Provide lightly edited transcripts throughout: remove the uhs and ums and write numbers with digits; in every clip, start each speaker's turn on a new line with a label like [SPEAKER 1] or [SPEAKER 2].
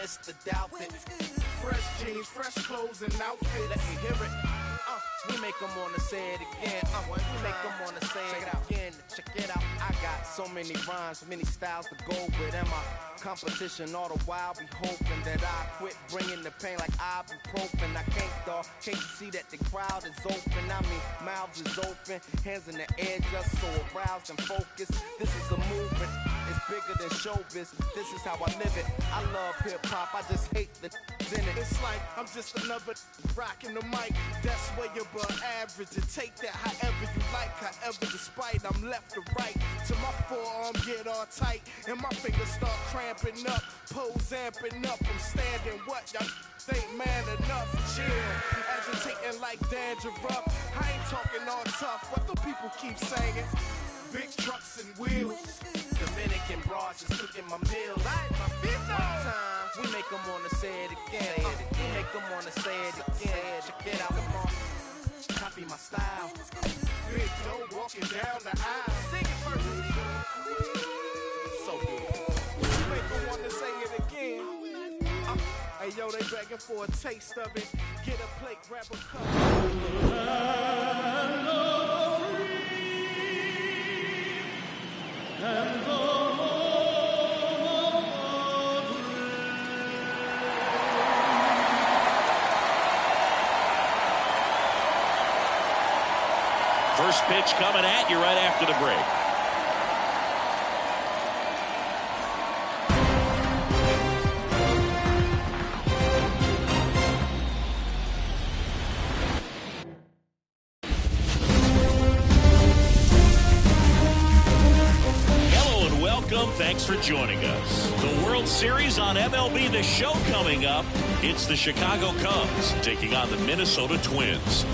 [SPEAKER 1] Mr. Doubted. Fresh jeans, fresh clothes, and outfit. Let me hear it. We make them wanna say it again. We make them wanna say it again. Check it out. I got so many rhymes, many styles to go with. And my competition all the while be hoping that I quit bringing the pain like ibuprofen. I can't, dawg. Can't you see that the crowd is open? I mean, mouths is open, hands in the air, just so aroused and focused. This is a movement. It's bigger than showbiz. This is how I live it. I love hip hop. I just hate the in it. It's like I'm just another rocking the mic. That's where you're above average. And take that however you like. However, despite I'm left to right. Till my forearm get all tight and my fingers start cramping up. Pose amping up. I'm standing what y'all ain't man enough. Chill. Agitating like dandruff. I ain't talking all tough. What the people keep saying? Big trucks and wheels. Dominican broads just cooking my meals. One time, we make them wanna say it again. We make them wanna say it again. Check it out, come on. Copy my style. Big Joe walking down the aisle. Sing it first. So good. We make them wanna say it again. Hey yo, they begging for a taste of it. Get a plate, grab a cup. And the
[SPEAKER 2] first pitch coming at you right after the break. Thanks for joining us. The World Series on MLB The Show coming up. It's the Chicago Cubs taking on the Minnesota Twins.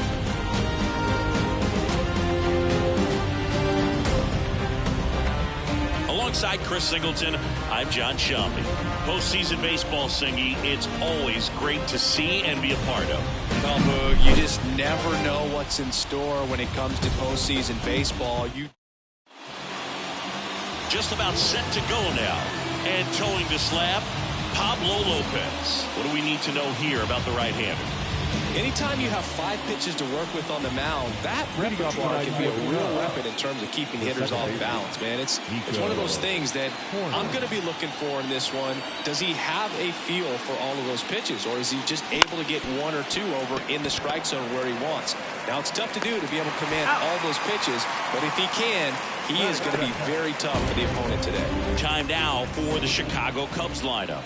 [SPEAKER 2] Alongside Chris Singleton, I'm John Shambi. Postseason baseball, Singy, it's always great to see and be a part of.
[SPEAKER 3] Well, Boog, you just never know what's in store when it comes to postseason baseball.
[SPEAKER 2] Just about set to go now. And towing the slab, Pablo Lopez. What do we need to know here about the right-hander?
[SPEAKER 3] Anytime you have 5 pitches to work with on the mound, that repertoire can be a real weapon in terms of keeping hitters off balance, man. It's one of those things that I'm going to be looking for in this one. Does he have a feel for all of those pitches, or is he just able to get 1 or 2 over in the strike zone where he wants? Now, it's tough to do to be able to command all those pitches, but if he can, he is going to be very tough for the opponent today.
[SPEAKER 2] Time now for the Chicago Cubs lineup.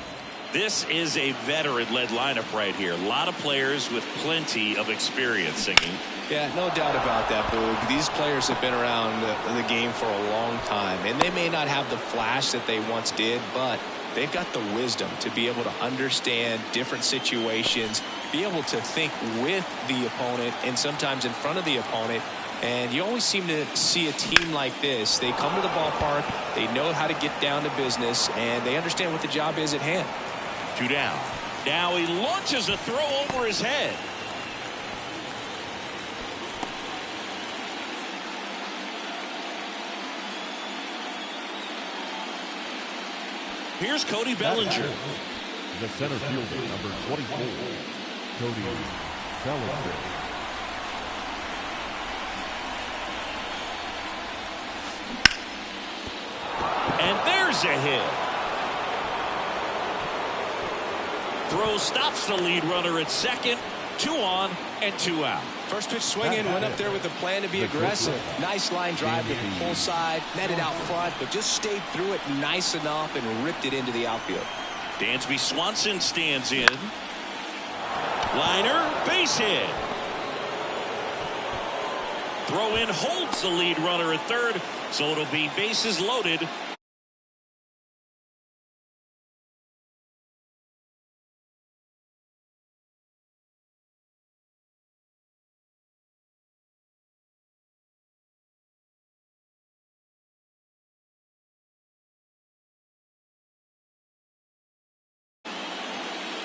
[SPEAKER 2] This is a veteran-led lineup right here. A lot of players with plenty of experience, Singing.
[SPEAKER 3] Yeah, no doubt about that, Boog. These players have been around the game for a long time, and they may not have the flash that they once did, but they've got the wisdom to be able to understand different situations, be able to think with the opponent and sometimes in front of the opponent. And you always seem to see a team like this. They come to the ballpark, they know how to get down to business, and they understand what the job is at hand.
[SPEAKER 2] 2 down. Now he launches a throw over his head. Here's Cody Bellinger.
[SPEAKER 4] The center fielder, number 24, Cody Bellinger.
[SPEAKER 2] And there's a hit. Throw stops the lead runner at second. 2 on and 2 out.
[SPEAKER 3] First pitch swinging, went up there with a plan to be aggressive. Nice line drive to the pull side, met it out front, but just stayed through it nice enough and ripped it into the outfield.
[SPEAKER 2] Dansby Swanson stands in. Liner, base hit. Throw in holds the lead runner at third, so it'll be bases loaded.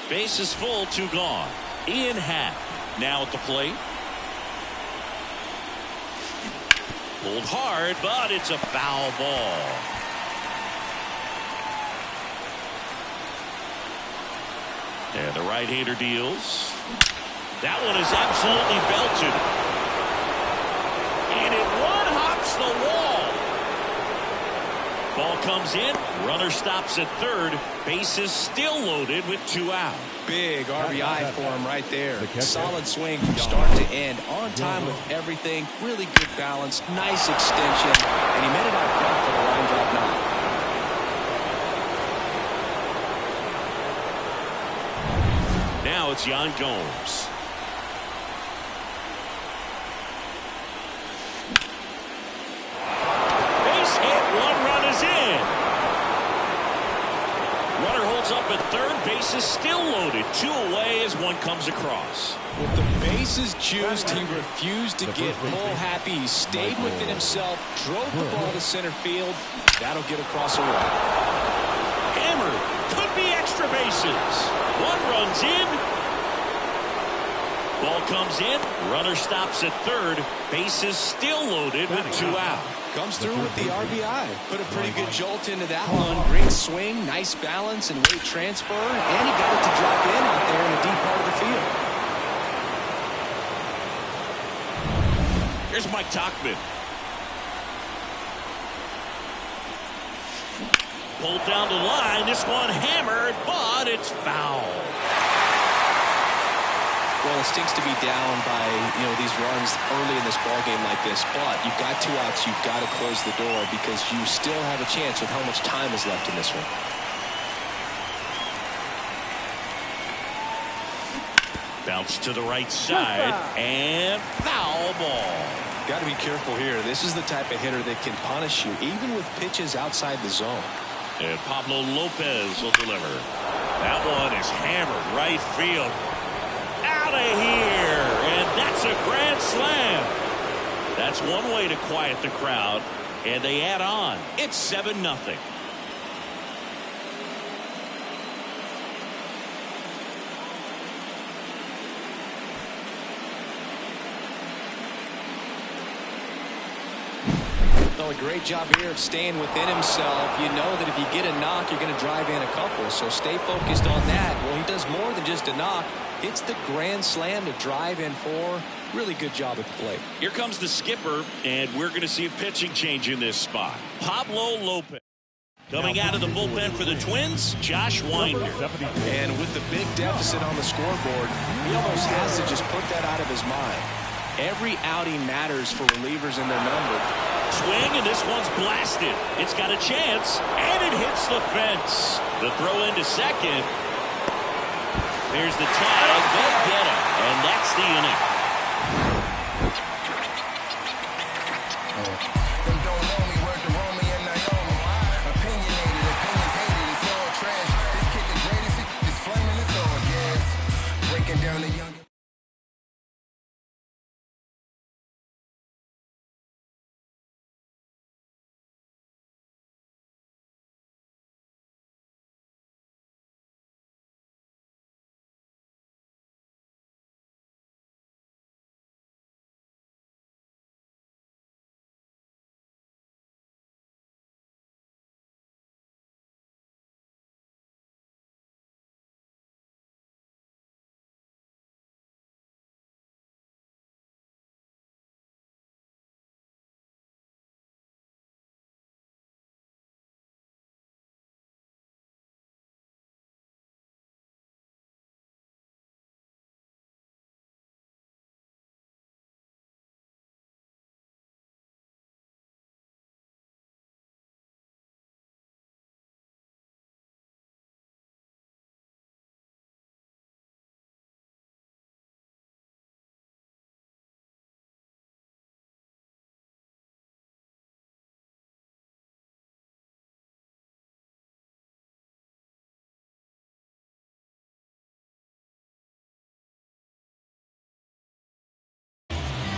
[SPEAKER 2] Base is full, 2 gone. Ian Happ now at the plate. Pulled hard, but it's a foul ball. And the right-hander deals. That one is absolutely belted. And it one-hops the wall. Ball comes in. Runner stops at third. Bases still loaded with 2 out.
[SPEAKER 3] Big RBI for him right there. Solid swing from start to end. On time with everything. Really good balance. Nice extension. And he made it out front for the line drive knock.
[SPEAKER 2] Now it's Yan Gomes. Base hit. 1 run is in. Runner holds up at third. Base is still loaded. 2 away as 1 comes across.
[SPEAKER 3] With the bases juiced, he refused to get pull happy. He stayed within himself, drove the ball to center field. That'll get across the wall.
[SPEAKER 2] Hammered. Could be extra bases. 1 runs in. Ball comes in. Runner stops at third. Bases still loaded with 2 out.
[SPEAKER 3] Comes through with the RBI. Put a pretty good jolt into that one. Great swing, nice balance and weight transfer. And he got it to drop in out there in the deep part of the field.
[SPEAKER 2] Here's Mike Tauchman. Pulled down the line. This one hammered, but it's foul.
[SPEAKER 3] Well, it stinks to be down by, these runs early in this ball game like this, but you've got 2 outs. You've got to close the door because you still have a chance with how much time is left in this one.
[SPEAKER 2] Bounce to the right side and foul ball.
[SPEAKER 3] Got to be careful here. This is the type of hitter that can punish you even with pitches outside the zone.
[SPEAKER 2] And Pablo Lopez will deliver. That one is hammered right field. Out of here, and that's a grand slam. That's one way to quiet the crowd, and they add on. It's 7-0.
[SPEAKER 3] Well, a great job here of staying within himself. You know that if you get a knock, you're going to drive in a couple, so stay focused on that. Well, he does more than just a knock. Hits the grand slam to drive in 4. Really good job at the plate.
[SPEAKER 2] Here comes the skipper, and we're going to see a pitching change in this spot. Pablo Lopez. Coming out of the bullpen for the Twins, Josh Winder.
[SPEAKER 3] And with the big deficit on the scoreboard, he almost has to just put that out of his mind. Every outing matters for relievers in their number.
[SPEAKER 2] Swing, and this one's blasted. It's got a chance, and it hits the fence. The throw into second. There's the tag. They get him, and that's the inning.
[SPEAKER 5] Them don't know me, word to Romy and Naomi. Opinionated, opinions hated, it's all trash. This kid the greatest, it's flaming, it's all gas. Breaking down the young.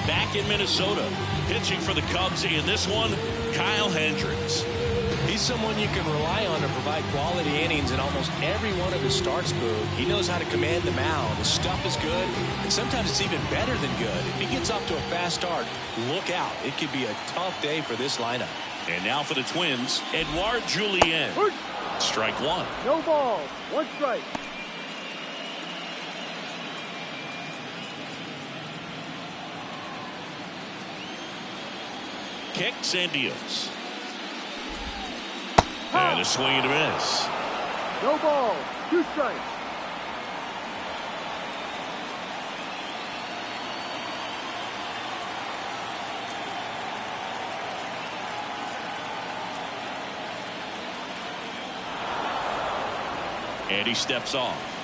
[SPEAKER 2] Back in Minnesota, pitching for the Cubs in this one, Kyle Hendricks.
[SPEAKER 3] He's someone you can rely on to provide quality innings in almost every one of his starts, Boog. He knows how to command the mound. His stuff is good, and sometimes it's even better than good. If he gets off to a fast start, look out. It could be a tough day for this lineup.
[SPEAKER 2] And now for the Twins, Edouard Julien. Strike 1.
[SPEAKER 6] No ball. 1 strike.
[SPEAKER 2] kicks and deals. And a swing and a miss.
[SPEAKER 6] No ball. 2 strikes.
[SPEAKER 2] And he steps off.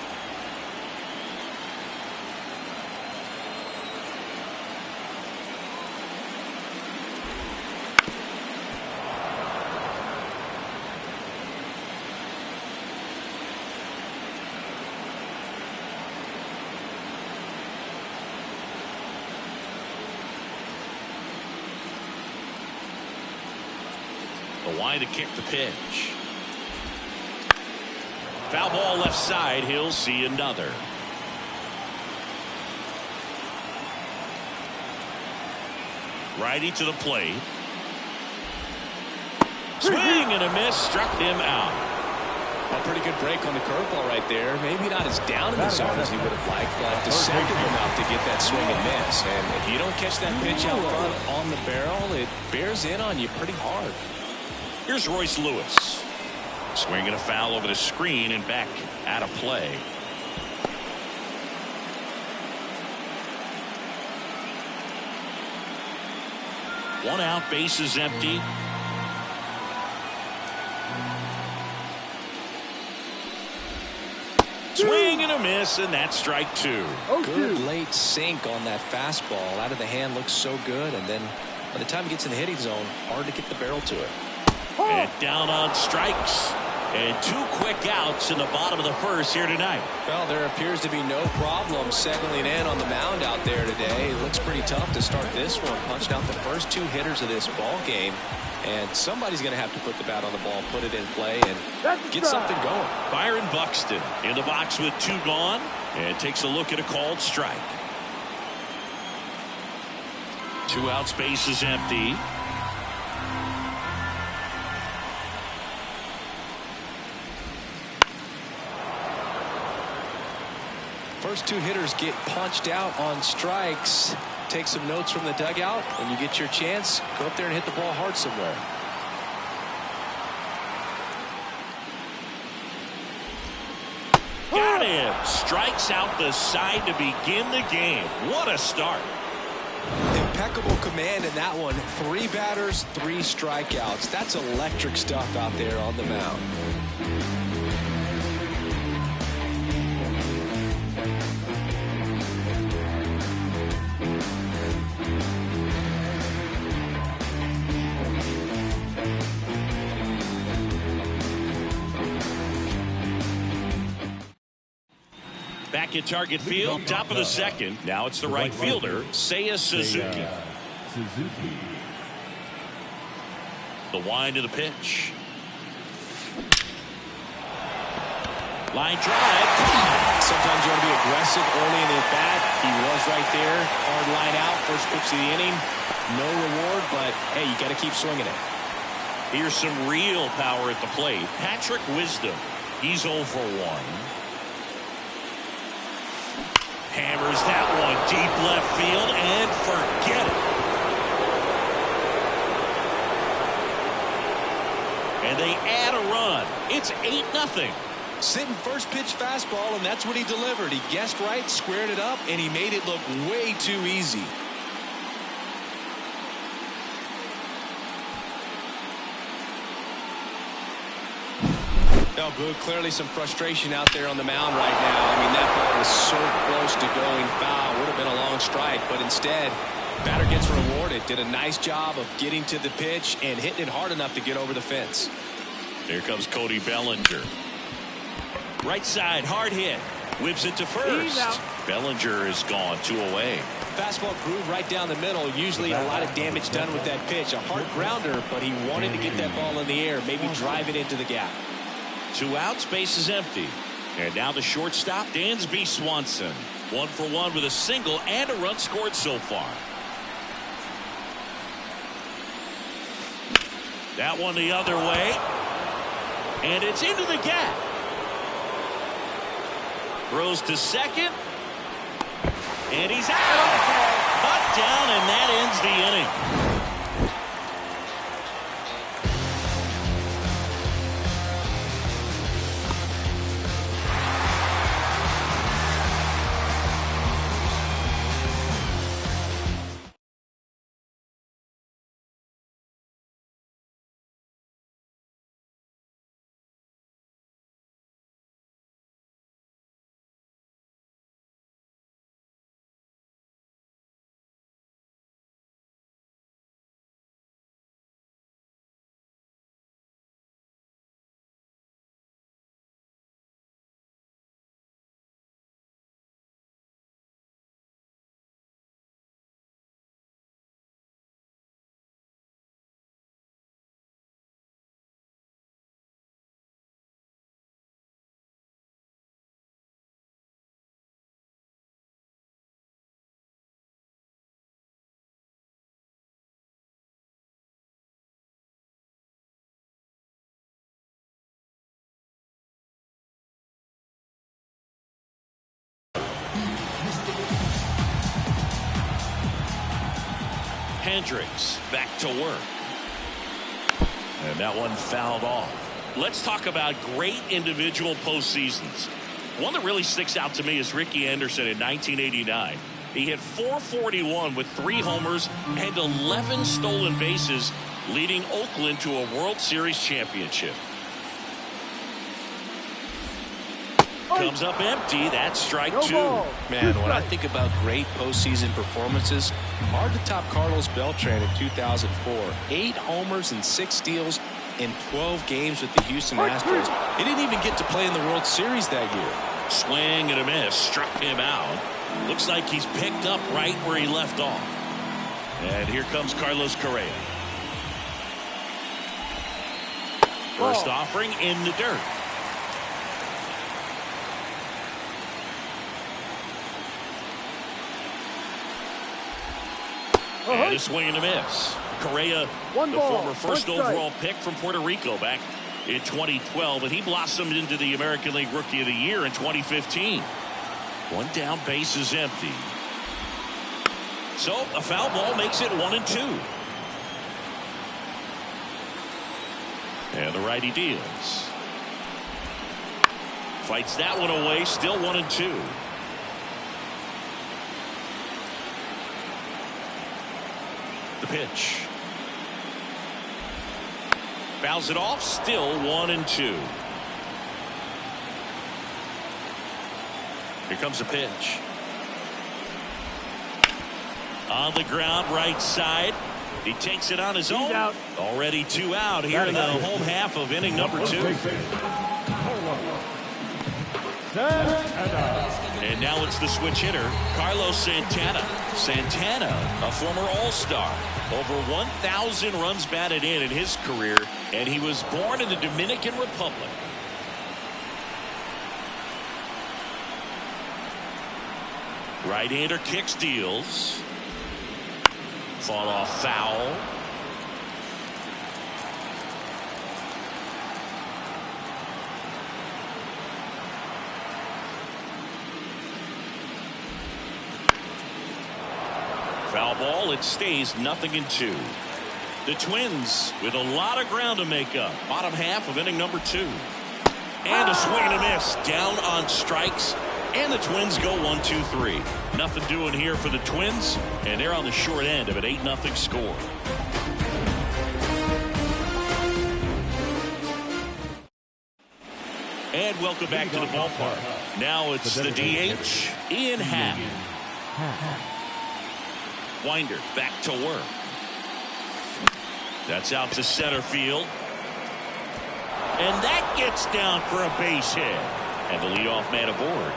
[SPEAKER 2] The line to kick the pitch. Foul ball left side. He'll see another. Righty to the plate. Swing and a miss. Struck him out.
[SPEAKER 3] A pretty good break on the curveball right there. Maybe not as down in the zone as he would have liked, but deceptive enough to get that swing and miss. And if you don't catch that pitch out front on the barrel, it bears in on you pretty hard.
[SPEAKER 2] Here's Royce Lewis. Swinging a foul over the screen and back out of play. One out, base is empty. Swing and a miss, and that's strike 2.
[SPEAKER 3] Good late sink on that fastball. Out of the hand, looks so good, and then by the time it gets in the hitting zone, hard to get the barrel to it.
[SPEAKER 2] And down on strikes. And 2 quick outs in the bottom of the first here tonight.
[SPEAKER 3] Well, there appears to be no problem settling in on the mound out there today. It looks pretty tough to start this one. Punched out the first 2 hitters of this ball game. And somebody's going to have to put the bat on the ball, put it in play, and get something going.
[SPEAKER 2] Byron Buxton in the box with 2 gone. And takes a look at a called strike. 2 outs, base is empty.
[SPEAKER 3] First 2 hitters get punched out on strikes. Take some notes from the dugout. When you get your chance, go up there and hit the ball hard somewhere.
[SPEAKER 2] Got him. Strikes out the side to begin the game. What a start.
[SPEAKER 3] Impeccable command in that one. 3 batters, 3 strikeouts. That's electric stuff out there on the mound.
[SPEAKER 2] Back at Target Field, top of the second. Now it's the right fielder, Seiya Suzuki. The wind of the pitch. Line drive.
[SPEAKER 3] Sometimes you want to be aggressive early in the at bat. He was right there. Hard line out. First pitch of the inning. No reward, but hey, you got to keep swinging it.
[SPEAKER 2] Here's some real power at the plate. Patrick Wisdom. He's 0 for 1. Hammers that one deep left field and forget it. And they add a run. It's 8-0.
[SPEAKER 3] Sitting first pitch fastball, and that's what he delivered. He guessed right, squared it up, and he made it look way too easy. No good. Clearly some frustration out there on the mound right now. I mean, that ball was so close to going foul. Would have been a long strike, but instead, batter gets rewarded. Did a nice job of getting to the pitch and hitting it hard enough to get over the fence.
[SPEAKER 2] Here comes Cody Bellinger. Right side, hard hit. Whips it to first. Bellinger is gone, 2 away.
[SPEAKER 3] Fastball groove right down the middle. Usually a lot of damage done with that pitch. A hard grounder, but he wanted to get that ball in the air, maybe drive it into the gap.
[SPEAKER 2] 2 outs, base is empty. And now the shortstop, Dansby Swanson. 1 for 1 with a single and a run scored so far. That one the other way. And it's into the gap. Throws to second. And he's out. Cut down, and that ends the inning. Hendricks back to work. And that one fouled off. Let's talk about great individual postseasons. One that really sticks out to me is Ricky Anderson in 1989. He hit .441 with 3 homers and 11 stolen bases, leading Oakland to a World Series championship. Comes up empty. That's strike 2.
[SPEAKER 3] Man, when I think about great postseason performances, hard to top Carlos Beltran in 2004. 8 homers and 6 steals in 12 games with the Houston Astros. He didn't even get to play in the World Series that year.
[SPEAKER 2] Swing and a miss. Struck him out. Looks like he's picked up right where he left off. And here comes Carlos Correa. First offering in the dirt. And a swing and a miss. Correa, the former first overall pick from Puerto Rico back in 2012, and he blossomed into the American League Rookie of the Year in 2015. One down, base is empty. So a foul ball makes it 1-2. And the righty deals. Fights that one away, still 1-2. The pitch. Fouls it off, still 1-2. Here comes the pitch. On the ground, right side. He takes it on his own.
[SPEAKER 6] Out.
[SPEAKER 2] Already 2 out here in the home half of inning number 2. And now it's the switch hitter, Carlos Santana. Santana, a former All-Star. Over 1,000 runs batted in his career, and he was born in the Dominican Republic. Right-hander kicks, deals. Fought off foul. Foul ball, it stays 0-2. The Twins with a lot of ground to make up. Bottom half of inning number 2. And a swing and a miss. Down on strikes. And the Twins go 1-2-3. Nothing doing here for the Twins. And they're on the short end of an 8-0 score. And welcome back to the ballpark. Now it's the DH, Ian Happ. Winder back to work. That's out to center field. And that gets down for a base hit. And the leadoff man aboard.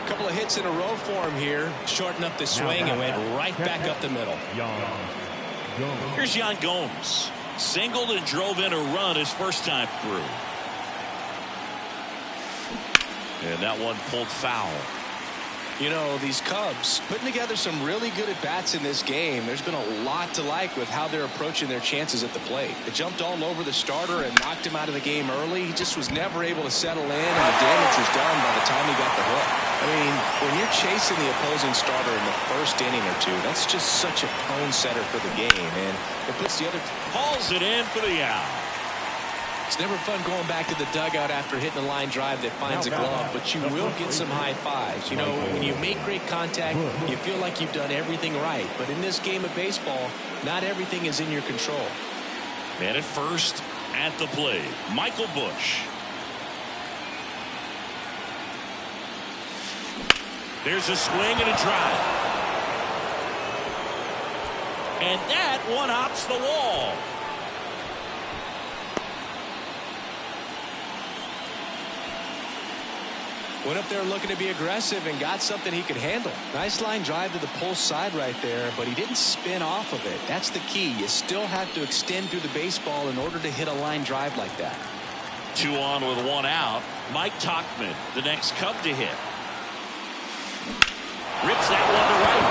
[SPEAKER 3] A couple of hits in a row for him here. Shortened up the swing and went right back up the middle.
[SPEAKER 2] Here's Yan Gomes. Singled and drove in a run his first time through. And that one pulled foul.
[SPEAKER 3] You know, these Cubs putting together some really good at-bats in this game. There's been a lot to like with how they're approaching their chances at the plate. They jumped all over the starter and knocked him out of the game early. He just was never able to settle in, and the damage was done by the time he got the hook. I mean, when you're chasing the opposing starter in the first inning or two, that's just such a tone setter for the game, and it puts the other...
[SPEAKER 2] Hauls it in for the out.
[SPEAKER 3] It's never fun going back to the dugout after hitting a line drive that finds a glove, but you will get some high fives. You know, when you make great contact, you feel like you've done everything right. But in this game of baseball, not everything is in your control.
[SPEAKER 2] Man at first at the plate, Michael Busch. There's a swing and a drive. And that one hops the wall.
[SPEAKER 3] Went up there looking to be aggressive and got something he could handle. Nice line drive to the pull side right there, but he didn't spin off of it. That's the key. You still have to extend through the baseball in order to hit a line drive like that.
[SPEAKER 2] 2 on with 1 out. Mike Tauchman, the next Cub to hit. Rips that one to right.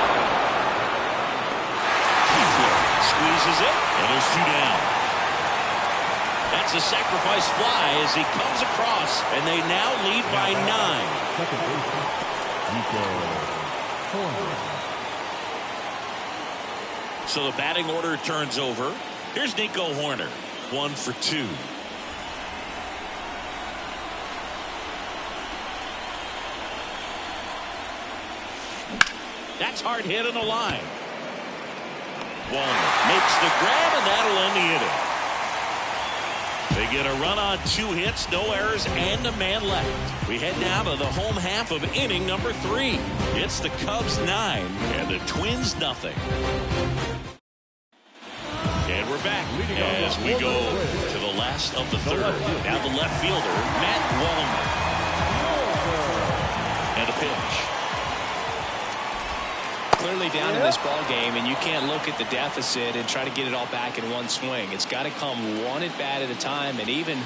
[SPEAKER 2] Squeezes it, and there's 2 down. That's a sacrifice fly as he comes across, and they now lead by 9. So the batting order turns over. Here's Nico Hoerner, 1 for 2. That's hard hit on the line. Walner makes the grab, and that'll end the inning. They get a run on 2 hits, no errors, and a man left. We head now to the home half of inning number 3. It's the Cubs 9 and the Twins nothing. And we're back as we go to the last of the third. Now the left fielder, Matt Wallner. And a pitch.
[SPEAKER 3] Clearly down in this ball game, and you can't look at the deficit and try to get it all back in one swing. It's got to come one at bat at a time, and even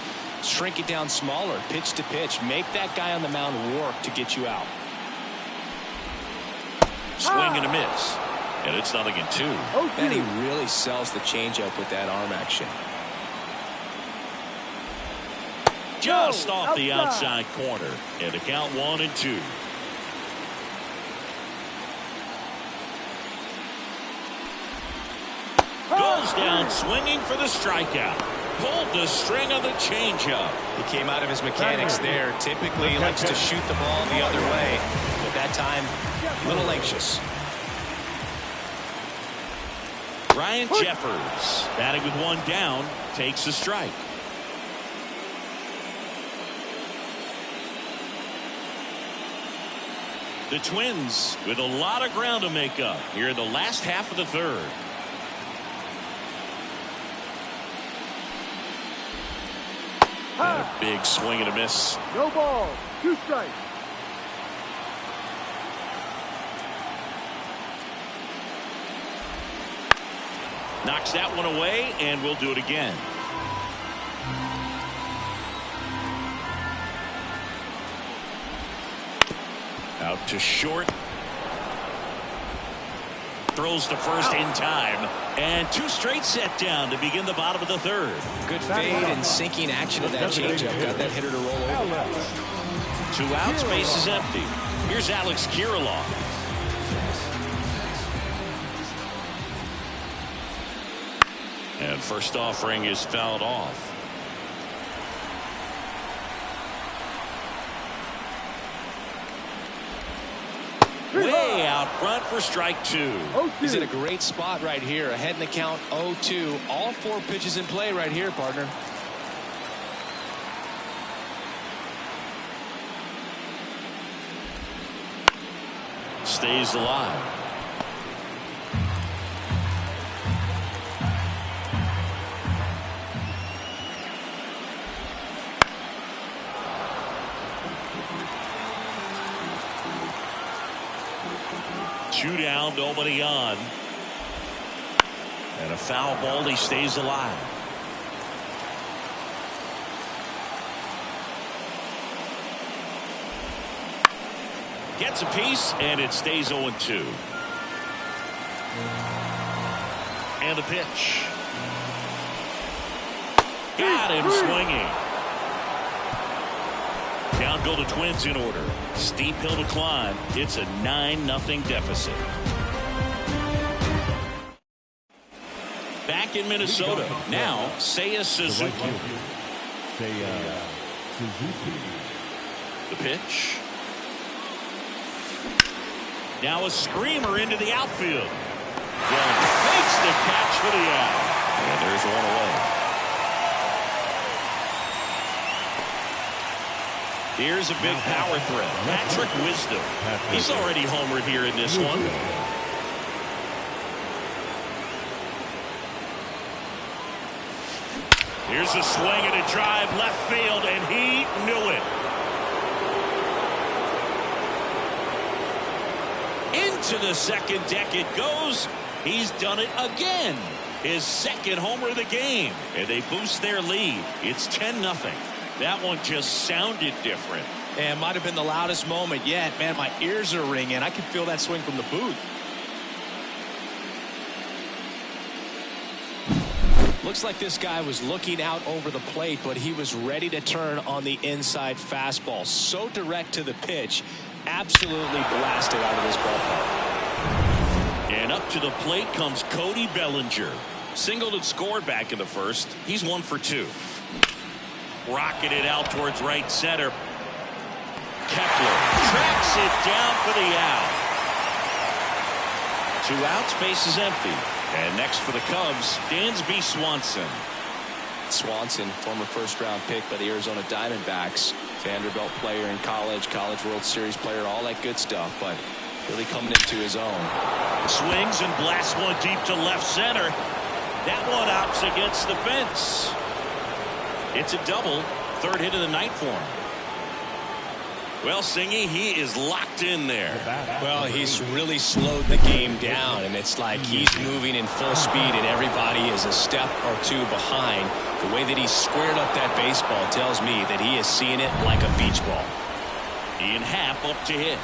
[SPEAKER 3] shrink it down smaller, pitch to pitch. Make that guy on the mound work to get you out.
[SPEAKER 2] Swing and a miss, and it's 0-2.
[SPEAKER 3] And he really sells the changeup with that arm action.
[SPEAKER 2] Just off the outside corner, and the count 1-2. Goes down swinging for the strikeout. Pulled the string on the changeup.
[SPEAKER 3] He came out of his mechanics there. Typically he likes to shoot the ball the other way, but that time a little anxious.
[SPEAKER 2] Ryan Jeffers, batting with 1 down, takes a strike. The Twins with a lot of ground to make up here in the last half of the third. And a big swing and a miss.
[SPEAKER 6] No ball. 2 strikes.
[SPEAKER 2] Knocks that one away, and we'll do it again. Out to short. Throws to first in time, and 2 straight set down to begin the bottom of the third.
[SPEAKER 3] Good fade and sinking action of that changeup got that hitter to roll over.
[SPEAKER 2] 2 outs, base is empty. Here's Alex Kirilloff. And first offering is fouled off. Way out front for strike 2.
[SPEAKER 3] He's in a great spot right here. Ahead in the count 0-2. All 4 pitches in play right here, partner.
[SPEAKER 2] Stays alive. Two down, nobody on. And a foul ball, he stays alive. Gets a piece, and it stays 0-2. And a pitch. Got him swinging. Down go the Twins in order. Steep hill to climb. It's a 9-0 deficit. Back in Minnesota. Now, Seiya Suzuki. The pitch. Now a screamer into the outfield. Well, makes the catch for the out. And there's one away. Here's a big power threat. Patrick Wisdom. He's already homered here in this one. Here's a swing and a drive left field, and he knew it. Into the second deck it goes. He's done it again. His second homer of the game. And they boost their lead. It's 10-0. That one just sounded different.
[SPEAKER 3] And might have been the loudest moment yet. Man, my ears are ringing. I can feel that swing from the booth. Looks like this guy was looking out over the plate, but he was ready to turn on the inside fastball. So direct to the pitch. Absolutely blasted out of this ballpark.
[SPEAKER 2] And up to the plate comes Cody Bellinger. Singled and scored back in the first. He's 1 for 2. Rocketed out towards right center. Kepler tracks it down for the out. 2 outs, base is empty. And next for the Cubs, Dansby Swanson.
[SPEAKER 3] Swanson, former first-round pick by the Arizona Diamondbacks. Vanderbilt player in college, College World Series player, all that good stuff, but really coming into his own.
[SPEAKER 2] Swings and blasts one deep to left center. That one opts against the fence. It's a double. 3rd hit of the night for him. Well, Singy, he is locked in there.
[SPEAKER 3] Well, he's really slowed the game down, and it's like he's moving in full speed, and everybody is a step or 2 behind. The way that he squared up that baseball tells me that he is seeing it like a beach ball.
[SPEAKER 2] Ian Happ up to hit.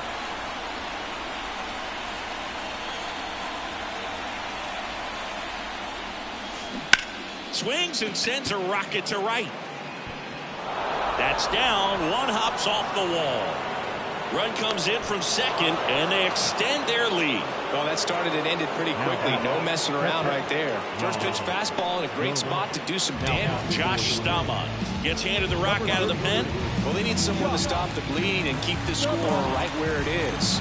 [SPEAKER 2] Swings and sends a rocket to right. That's down. One hops off the wall. Run comes in from second, and they extend their lead.
[SPEAKER 3] Well, that started and ended pretty quickly. No messing around right there. First pitch fastball in a great spot to do some damage.
[SPEAKER 2] Josh Staumont gets handed the rock out of the pen.
[SPEAKER 3] Well, they need someone to stop the bleed and keep the score right where it is.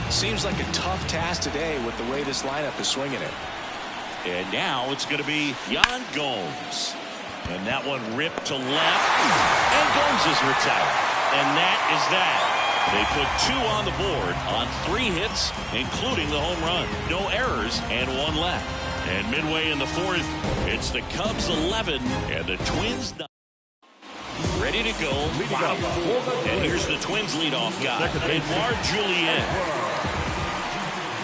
[SPEAKER 3] Seems like a tough task today with the way this lineup is swinging it.
[SPEAKER 2] And now it's going to be Yan Gomes. And that one ripped to left. And Gomes is retired. And that is that. They put 2 on the board on 3 hits, including the home run. No errors and 1 left. And midway in the 4th, it's the Cubs 11 and the Twins 9. Ready to go. Bottom 4. And here's the Twins leadoff guy, Edouard Julien.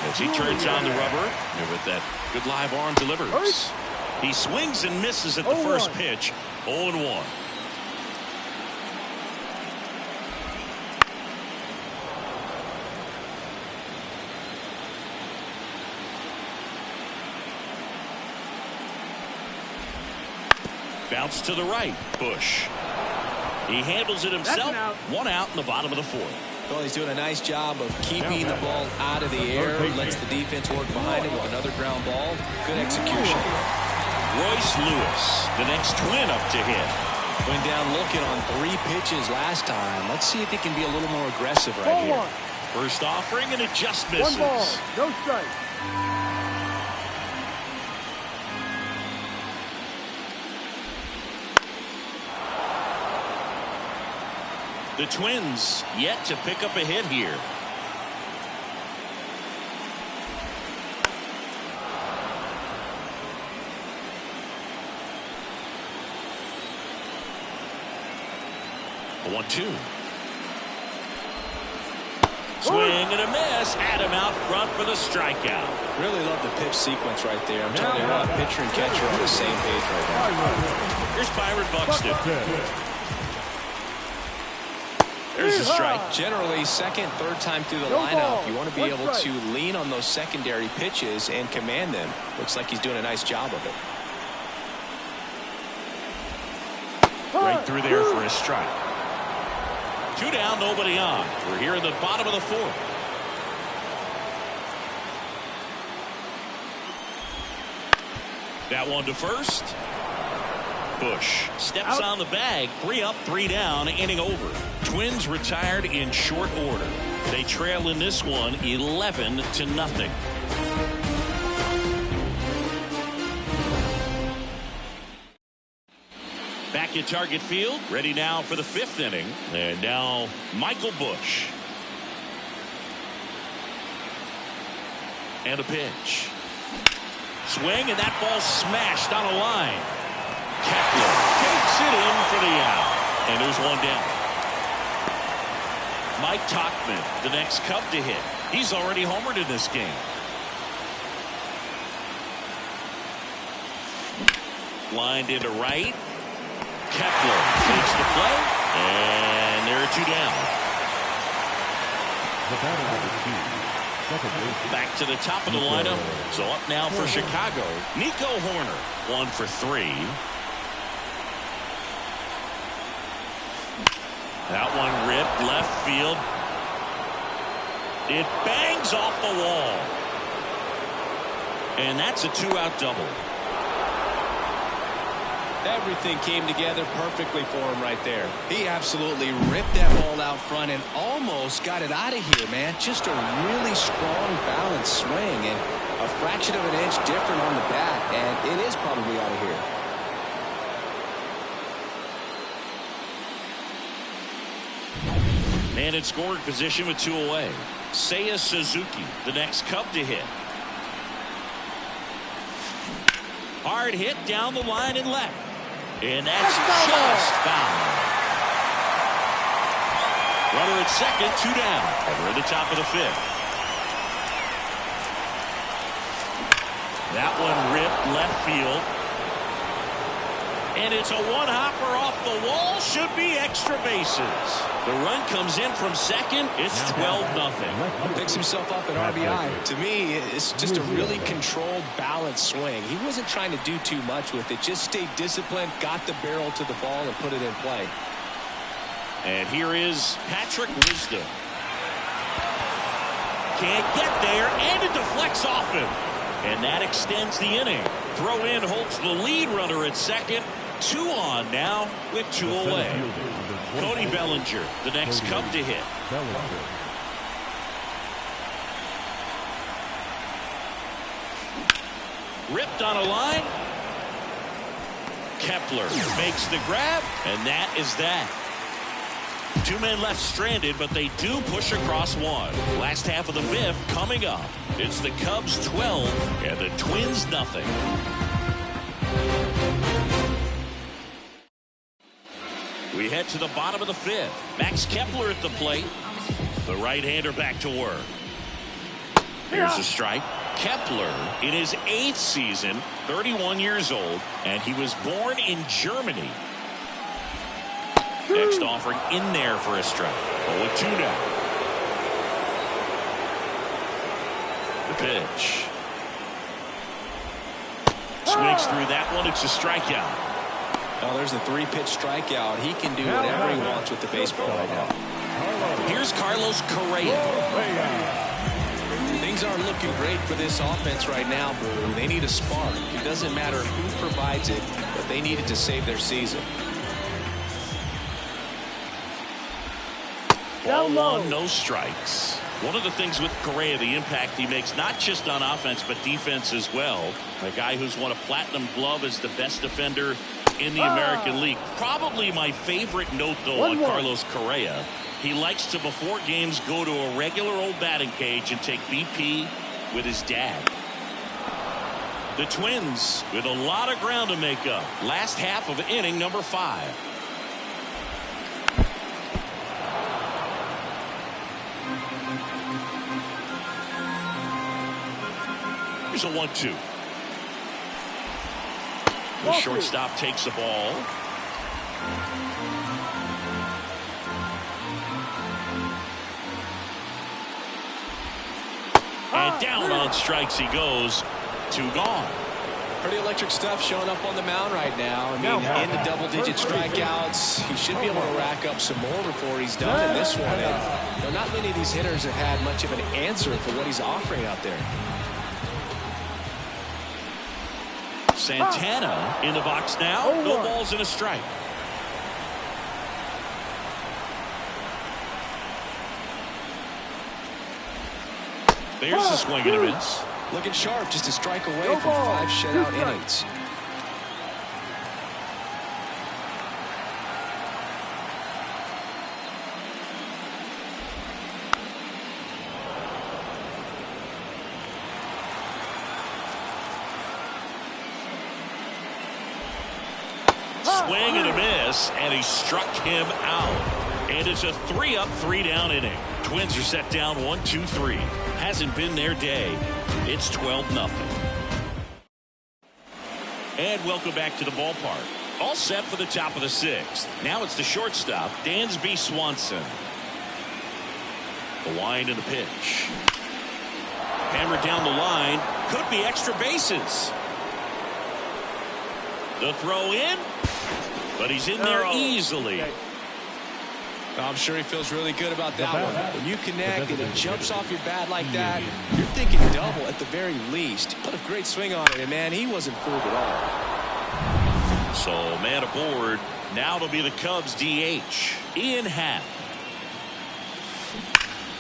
[SPEAKER 2] As he turns on the rubber, and with that good live arm delivers. He swings and misses at the first pitch. 0-1. Bounce to the right. Bush. He handles it himself. 1 out in the bottom of the 4th.
[SPEAKER 3] Well, he's doing a nice job of keeping the ball out of the air. Lets the defense work behind him with another ground ball. Good execution.
[SPEAKER 2] Royce Lewis, the next Twin up to hit.
[SPEAKER 3] Went down looking on 3 pitches last time. Let's see if he can be a little more aggressive right here.
[SPEAKER 2] First offering and it just misses.
[SPEAKER 6] 1 ball, no strike.
[SPEAKER 2] The Twins yet to pick up a hit here. A 1-2. Swing and a miss. Adam out front for the strikeout.
[SPEAKER 3] Really love the pitch sequence right there. I'm telling you what, pitcher and catcher on the same page right now.
[SPEAKER 2] Here's Byron Buxton. There's a strike.
[SPEAKER 3] Generally, 2nd, 3rd time through the lineup, you want to be able to lean on those secondary pitches and command them. Looks like he's doing a nice job of it.
[SPEAKER 2] Right through there for a strike. 2 down, nobody on. We're here in the bottom of the 4th. That one to first. Bush steps on the bag. 3 up, 3 down, inning over. Twins retired in short order. They trail in this one 11-0. Back at Target Field, ready now for the 5th inning. And now Michael Bush. And a pitch. Swing, and that ball smashed on a line. Kepler takes it in for the out. And there's 1 down. Mike Tauchman, the next Cub to hit. He's already homered in this game. Lined into right. Kepler takes the play. And there are 2 down. Back to the top of the lineup. So up now for Chicago, Nico Horner. 1 for 3. That one ripped left field. It bangs off the wall. And that's a 2-out double.
[SPEAKER 3] Everything came together perfectly for him right there. He absolutely ripped that ball out front and almost got it out of here, man. Just a really strong, balanced swing, and a fraction of an inch different on the bat, and it is probably out of here.
[SPEAKER 2] Man in scoring position with 2 away. Seiya Suzuki, the next Cub to hit. Hard hit down the line and left. And that's just foul. Runner at second, 2 down. And we're at the top of the 5th. That one ripped left field. And it's a one-hopper off the wall. Should be extra bases. The run comes in from second. It's 12-0.
[SPEAKER 3] Picks himself up at RBI. To me, it's just a really controlled, balanced swing. He wasn't trying to do too much with it. Just stayed disciplined, got the barrel to the ball, and put it in play.
[SPEAKER 2] And here is Patrick Wisdom. Can't get there, and it deflects off him. And that extends the inning. Throw in holds the lead runner at second. 2 on now with 2 away. Cody Bellinger, the next Cub to hit. Ripped on a line. Kepler makes the grab, and that is that. 2 men left stranded, but they do push across 1. Last half of the 5th coming up. It's the Cubs 12 and the Twins nothing. We head to the bottom of the 5th. Max Kepler at the plate. The right-hander back to work. Here's a strike. Kepler in his 8th season, 31 years old, and he was born in Germany. Next offering in there for a strike. 0-2 now. The pitch. Swings through that one. It's a strikeout.
[SPEAKER 3] Oh, there's a 3-pitch strikeout. He can do whatever he wants with the baseball right now.
[SPEAKER 2] Here's Carlos Correa.
[SPEAKER 3] Things aren't looking great for this offense right now, Boo. They need a spark. It doesn't matter who provides it, but they need it to save their season.
[SPEAKER 2] Ball 1, no strikes. One of the things with Correa, the impact he makes, not just on offense, but defense as well. A guy who's won a platinum glove as the best defender in the American League. Probably my favorite note, though, on Carlos Correa. He likes to, before games, go to a regular old batting cage and take BP with his dad. The Twins with a lot of ground to make up. Last half of inning number 5. Here's a 1-2. The shortstop takes the ball. And down on strikes he goes. 2 gone.
[SPEAKER 3] Pretty electric stuff showing up on the mound right now. I mean, into double-digit strikeouts. He should be able to rack up some more before he's done in this one. And, you know, not many of these hitters have had much of an answer for what he's offering out there.
[SPEAKER 2] Santana in the box now. No balls and a strike. There's a swing and a miss.
[SPEAKER 3] Looking sharp, just a strike away from 5 shutout innings.
[SPEAKER 2] Swing and a miss, and he struck him out. And it's a 3-up, 3-down inning. Twins are set down 1-2-3. Hasn't been their day. It's 12-0. And welcome back to the ballpark. All set for the top of the 6th. Now it's the shortstop, Dansby Swanson. The wind and the pitch. Hammered down the line. Could be extra bases. The throw in. But he's in there easily.
[SPEAKER 3] I'm sure he feels really good about that one. When you connect and it jumps off your bat like that, you're thinking double at the very least. He put a great swing on it, and, man, he wasn't fooled at all.
[SPEAKER 2] So, man aboard. Now it'll be the Cubs DH, Ian Happ.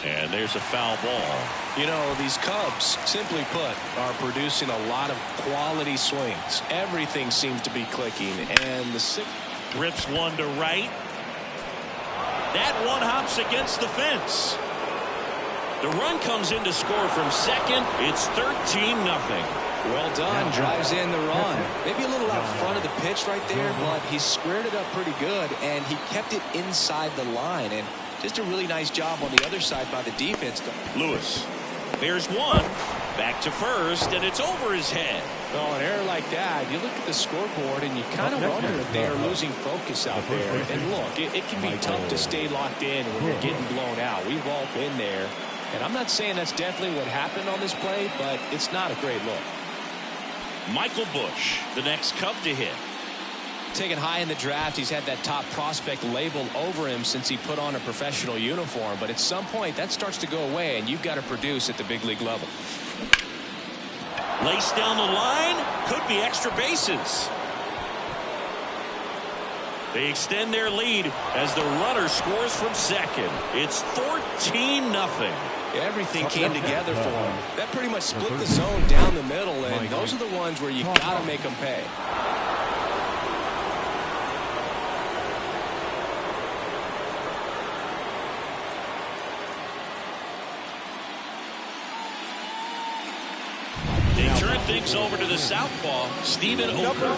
[SPEAKER 2] And there's a foul ball.
[SPEAKER 3] You know, these Cubs, simply put, are producing a lot of quality swings. Everything seems to be clicking, and the sixth
[SPEAKER 2] rips one to right. That one hops against the fence. The run comes in to score from second. It's 13-0.
[SPEAKER 3] Well done. Drives in the run. Maybe a little out front of the pitch right there, but he squared it up pretty good, and he kept it inside the line. And just a really nice job on the other side by the defense.
[SPEAKER 2] Lewis. There's one. Back to first, and it's over his head.
[SPEAKER 3] Oh, an error like that, you look at the scoreboard and you kind of wonder if they are losing focus out there. And look, it can be tough to stay locked in when you're getting blown out. We've all been there. And I'm not saying that's definitely what happened on this play, but it's not a great look.
[SPEAKER 2] Michael Busch, the next Cub to hit.
[SPEAKER 3] Taken high in the draft, he's had that top prospect label over him since he put on a professional uniform. But at some point, that starts to go away, and you've got to produce at the big league level.
[SPEAKER 2] Laced down the line, could be extra bases. They extend their lead as the runner scores from second. It's 14-0.
[SPEAKER 3] Everything came together for him. That pretty much split the zone down the middle, and those are the ones where you got to make them pay.
[SPEAKER 2] Turn things over to the southpaw, Steven Oker.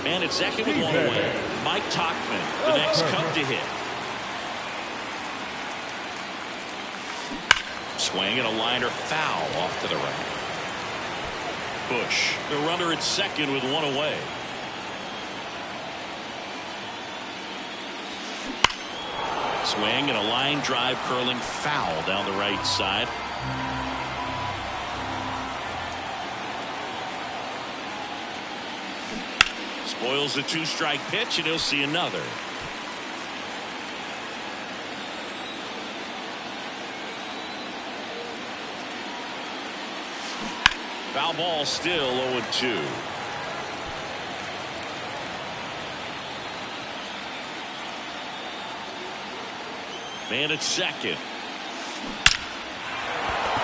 [SPEAKER 2] Man at second with one away. Mike Tauchman, the next Cub to hit. Swing and a liner foul off to the right. Busch, the runner at second with one away. Swing and a line drive curling foul down the right side. Spoils the two-strike pitch, and he'll see another. Foul ball, still 0-2. Man at second.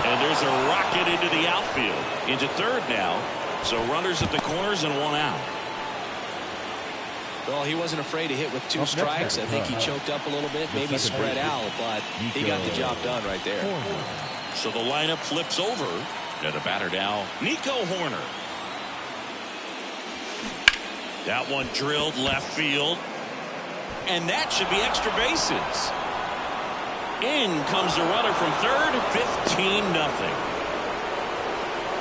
[SPEAKER 2] And there's a rocket into the outfield. Into third now. So runners at the corners and one out.
[SPEAKER 3] Well, he wasn't afraid to hit with two strikes. I think he choked up a little bit, maybe spread out, but he got the job done right there.
[SPEAKER 2] So the lineup flips over. And the batter now, Nico Hoerner. That one drilled left field. And that should be extra bases. In comes the runner from third, 15-0.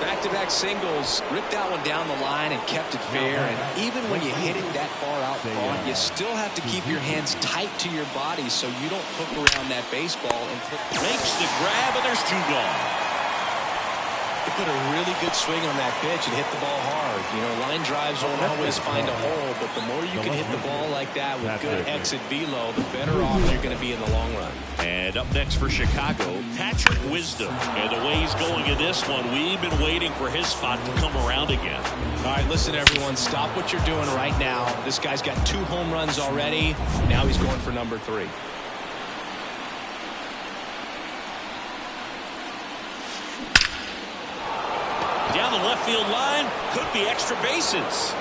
[SPEAKER 3] Back-to-back singles, ripped that one down the line and kept it fair. And even when you hit it that far out front, you still have to keep your hands tight to your body so you don't hook around that baseball. And
[SPEAKER 2] makes the grab, and there's two gone.
[SPEAKER 3] He put a really good swing on that pitch and hit the ball hard. You know, line drives won't always find a hole, but the more you can hit the ball like that with good exit velo, the better off you're going to be in the long run.
[SPEAKER 2] And up next for Chicago, Patrick Wisdom. And the way he's going in this one, we've been waiting for his spot to come around again.
[SPEAKER 3] All right, listen, everyone, stop what you're doing right now. This guy's got 2 home runs already. Now he's going for number 3.
[SPEAKER 2] Down the left field line, could be extra bases.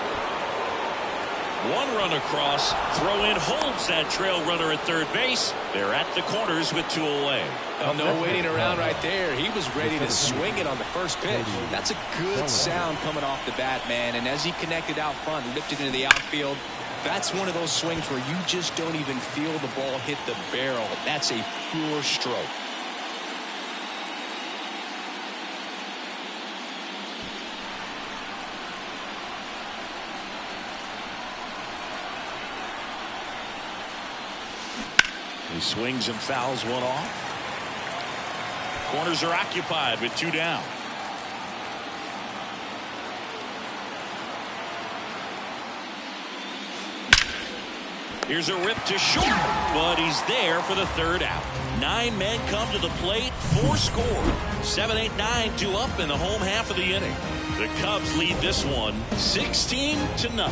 [SPEAKER 2] One run across, throw in holds that trail runner at third base. They're at the corners with 2 away.
[SPEAKER 3] No waiting around right there. He was ready to swing it on the first pitch. That's a good sound coming off the bat, man. And as he connected out front and lifted into the outfield, that's one of those swings where you just don't even feel the ball hit the barrel. That's a pure stroke.
[SPEAKER 2] He swings and fouls one off. Corners are occupied with 2 down. Here's a rip to short, but he's there for the third out. 9 men come to the plate, 4 score. 7-8-9, 2 up in the home half of the inning. The Cubs lead this one 16-0.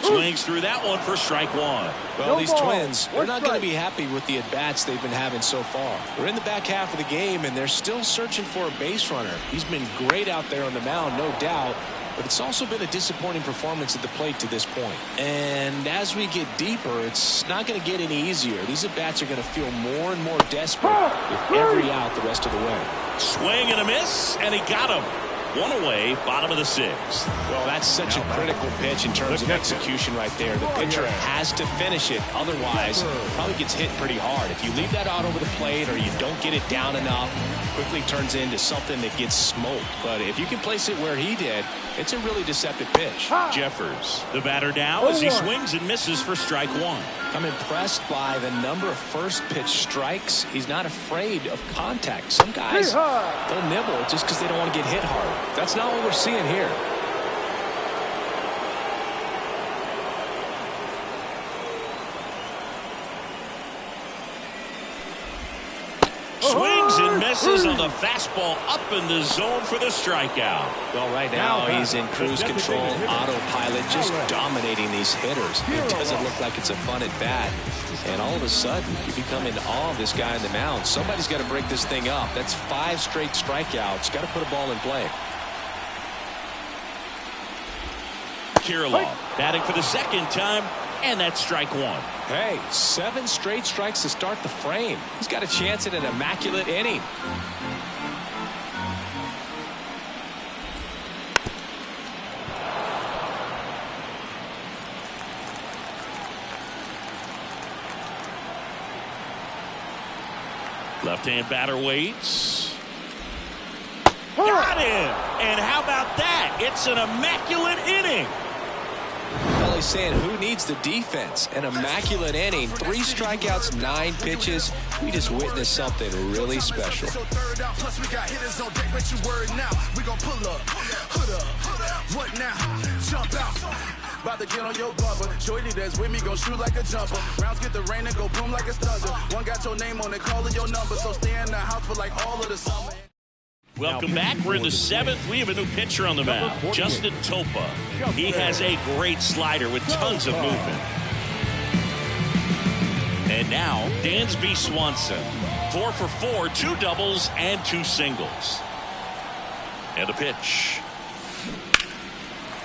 [SPEAKER 2] Swings through that one for strike 1.
[SPEAKER 3] Well, these Twins, they're not going to be happy with the at-bats they've been having so far. We're in the back half of the game, and they're still searching for a base runner. He's been great out there on the mound, no doubt, but it's also been a disappointing performance at the plate to this point. And as we get deeper, it's not going to get any easier. These at-bats are going to feel more and more desperate with every out the rest of the way.
[SPEAKER 2] Swing and a miss, and he got him. 1 away, bottom of the 6th.
[SPEAKER 3] Well, that's such a critical pitch in terms of execution right there. The pitcher has to finish it. Otherwise, probably gets hit pretty hard. If you leave that out over the plate or you don't get it down enough, quickly turns into something that gets smoked. But if you can place it where he did, it's a really deceptive pitch.
[SPEAKER 2] Jeffers, the batter now as he swings and misses for strike 1.
[SPEAKER 3] I'm impressed by the number of first pitch strikes. He's not afraid of contact. Some guys, they'll nibble just because they don't want to get hit hard. That's not what we're seeing here.
[SPEAKER 2] Swings and misses on the fastball up in the zone for the strikeout.
[SPEAKER 3] Well, right now he's in cruise control, autopilot, just dominating these hitters. It doesn't look like it's a fun at bat. And all of a sudden, you become in awe of this guy on the mound. Somebody's got to break this thing up. That's 5 straight strikeouts. Got to put a ball in play.
[SPEAKER 2] Kirilloff batting for the second time, and that's strike 1.
[SPEAKER 3] Hey, 7 straight strikes to start the frame. He's got a chance at an immaculate inning.
[SPEAKER 2] Left-hand batter waits. Got him! And how about that? It's an immaculate inning.
[SPEAKER 3] Well, he's saying who needs the defense? An immaculate inning. 3 strikeouts, 9 pitches. We just witnessed something really special.
[SPEAKER 5] Plus we got hitters on deck, but you worried now. We gon' pull up, hood up. What now? Jump out. About to get on your bumper. Shorty that's with me gon' shoot like a jumper. Rounds get the rain and go boom like a thunder. One got your name on it, calling your number. So stay in the house for like all of the summer.
[SPEAKER 2] Welcome back. We're in the 7th. We have a new pitcher on the mound, Justin Topa. He has a great slider with tons of movement. And now, Dansby Swanson. 4 for 4, 2 doubles and 2 singles. And a pitch.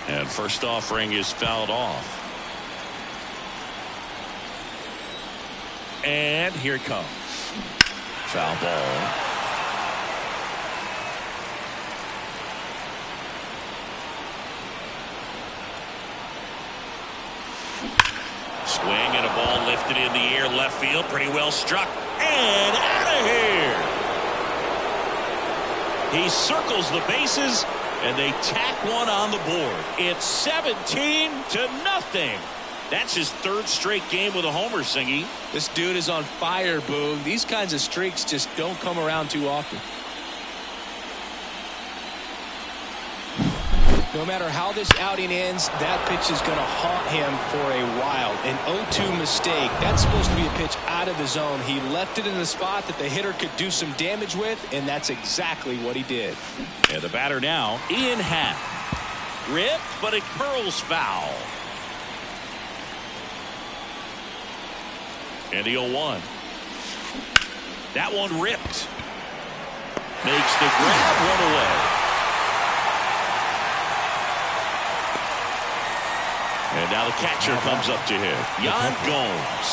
[SPEAKER 2] And first offering is fouled off. And here it comes. Foul ball. Swing and a ball lifted in the air, left field, pretty well struck, and out of here. He circles the bases, and they tack one on the board. It's 17-0. That's his third straight game with a homer, Singy.
[SPEAKER 3] This dude is on fire, Boog. These kinds of streaks just don't come around too often. No matter how this outing ends, that pitch is going to haunt him for a while. An 0-2 mistake. That's supposed to be a pitch out of the zone. He left it in the spot that the hitter could do some damage with, and that's exactly what he did.
[SPEAKER 2] And the batter now, Ian Happ. Ripped, but it curls foul. And the 0-1. That one ripped. Makes the grab, run away. And now the catcher comes up to him. Yan Gomes.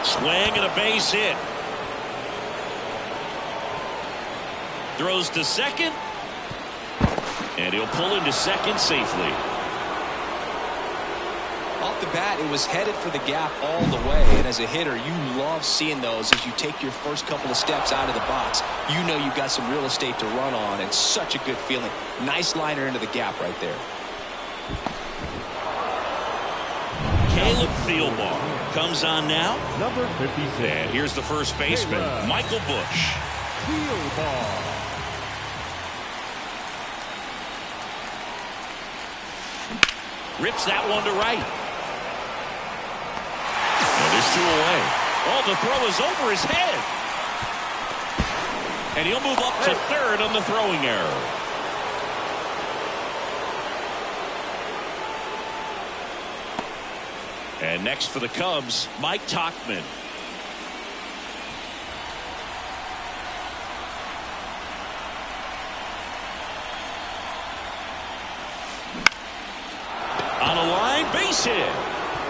[SPEAKER 2] Swing and a base hit. Throws to second. And he'll pull into second safely.
[SPEAKER 3] Off the bat, it was headed for the gap all the way. And as a hitter, you love seeing those as you take your first couple of steps out of the box. You know you've got some real estate to run on, and such a good feeling. Nice liner into the gap right there.
[SPEAKER 2] Caleb Thielbar comes on now.
[SPEAKER 4] Number 56.
[SPEAKER 2] And here's the first baseman, Michael Busch.
[SPEAKER 4] Thielbar.
[SPEAKER 2] Rips that one to right. And there's two away. Oh, the throw is over his head. And he'll move up to third on the throwing error. And next for the Cubs, Mike Tauchman. On a line, base hit.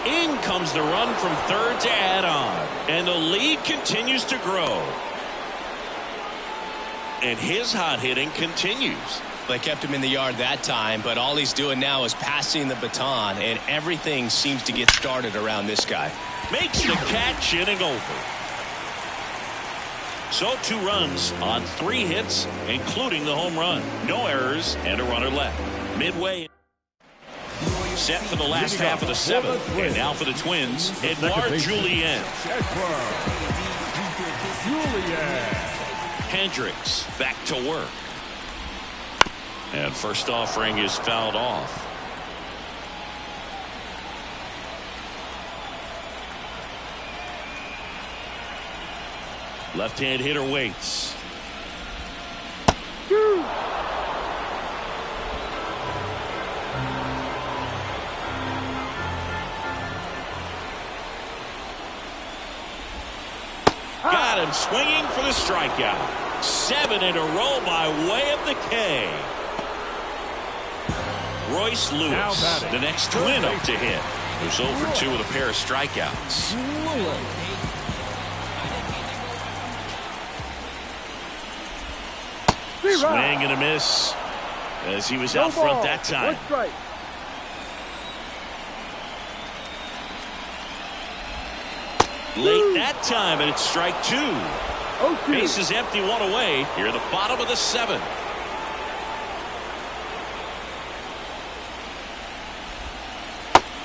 [SPEAKER 2] In comes the run from third to add on. And the lead continues to grow. And his hot hitting continues.
[SPEAKER 3] They kept him in the yard that time, but all he's doing now is passing the baton, and everything seems to get started around this guy.
[SPEAKER 2] Makes the catch, inning over. So 2 runs on 3 hits, including the home run. No errors and a runner left. Midway. Set for the last half of the 7th. And now for the Twins, Edouard Julien. Hendricks back to work. And first offering is fouled off. Left-hand hitter waits. Got him swinging for the strikeout. 7 in a row by way of the K. Royce Lewis, the next Twin up to hit. Who's 0 for 2 with a pair of strikeouts. Swing and a miss as he was out front that time. Late that time, and it's strike 2. Base is empty, 1 away. Here at the bottom of the 7th.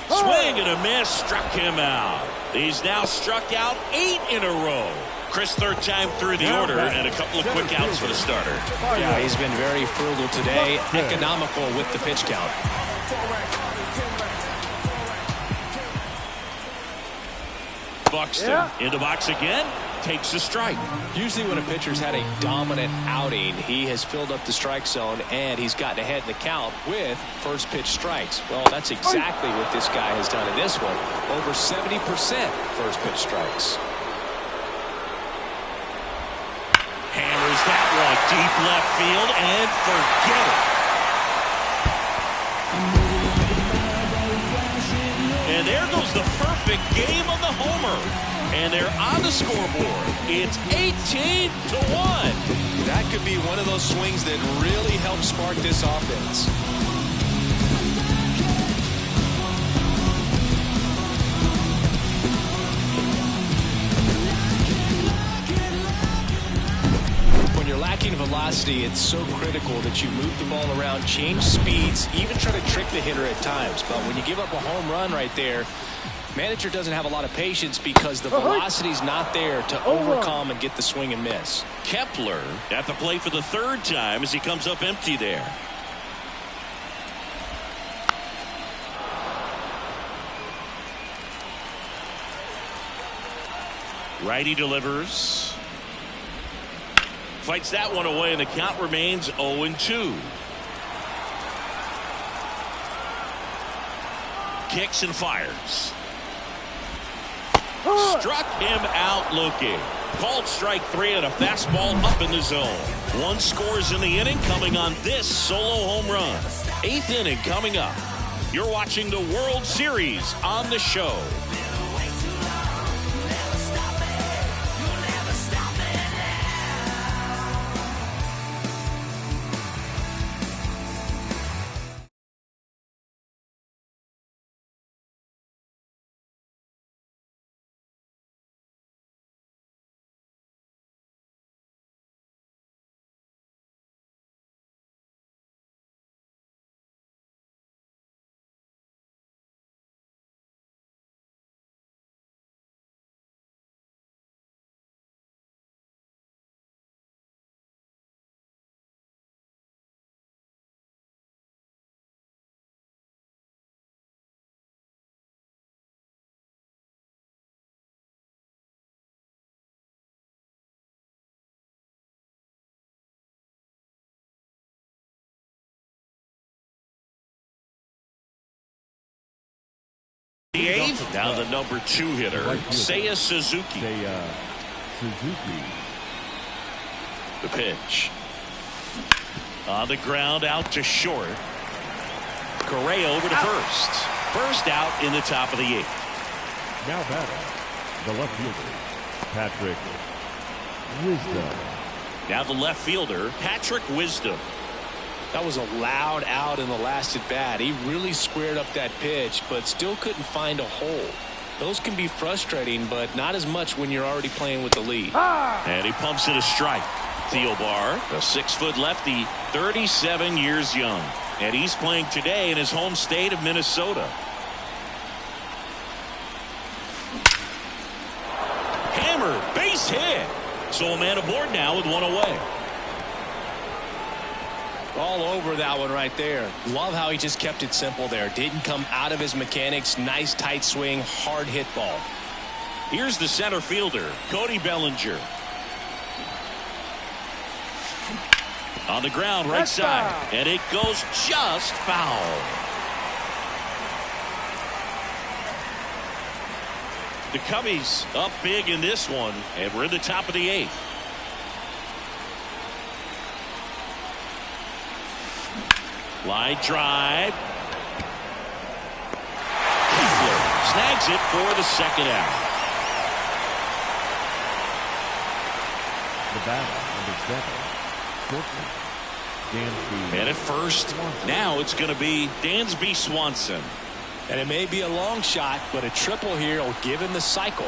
[SPEAKER 2] Swing and a miss, struck him out. He's now struck out 8 in a row. Chris, third time through the order, and a couple of quick outs for the starter.
[SPEAKER 3] Yeah, he's been very frugal today, economical with the pitch count.
[SPEAKER 2] Buxton in the box again, takes a strike.
[SPEAKER 3] Usually when a pitcher's had a dominant outing, he has filled up the strike zone and he's gotten ahead in the count with first pitch strikes. Well, that's exactly what this guy has done in this one. Over 70% first pitch strikes.
[SPEAKER 2] Hammers that one deep left field and forget it. And there goes the perfect game of the homer. And they're on the scoreboard. It's 18-1.
[SPEAKER 3] That could be one of those swings that really helps spark this offense. When you're lacking velocity velocity, it's so critical that you move the ball around, change speeds, even try to trick the hitter at times. But when you give up a home run right there, manager doesn't have a lot of patience because the velocity's not there to overcome and get the swing and miss.
[SPEAKER 2] Kepler at the plate for the third time as he comes up empty there. Righty delivers. Fights that one away, and the count remains 0-2. Kicks and fires. Struck him out looking. Called strike 3 and a fastball up in the zone. 1 scores in the inning, coming on this solo home run. 8th inning coming up. You're watching the World Series on the show. The 8th, now the number 2 hitter, Seiya Suzuki. The pitch. On the ground, out to short. Correa over to first. First out in the top of the 8th.
[SPEAKER 4] Now batting, the left fielder, Patrick Wisdom.
[SPEAKER 2] Now the left fielder, Patrick Wisdom.
[SPEAKER 3] That was a loud out in the last at bat. He really squared up that pitch, but still couldn't find a hole. Those can be frustrating, but not as much when you're already playing with the lead.
[SPEAKER 2] And he pumps it a strike. Thielbar, a 6-foot lefty, 37 years young. And he's playing today in his home state of Minnesota. Hammer, base hit. So a man aboard now with 1 away.
[SPEAKER 3] All over that one right there. Love how he just kept it simple there. Didn't come out of his mechanics. Nice tight swing, hard hit ball.
[SPEAKER 2] Here's the center fielder, Cody Bellinger. On the ground, right side. And it goes just foul. The Cubbies up big in this one, and we're in the top of the 8th. Line drive. Kepler snags it for the second out.
[SPEAKER 4] The batter, number 7, Dansby.
[SPEAKER 2] And at first, now it's going to be Dansby Swanson.
[SPEAKER 3] And it may be a long shot, but a triple here will give him the cycle.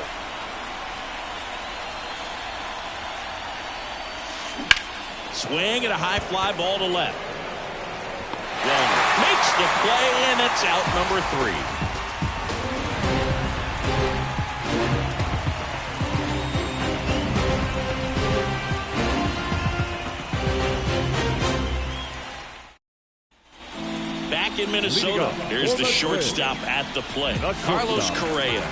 [SPEAKER 2] Swing and a high fly ball to left. Wellman makes the play, and it's out number 3. Back in Minnesota, here's the shortstop at the plate, Carlos Correa.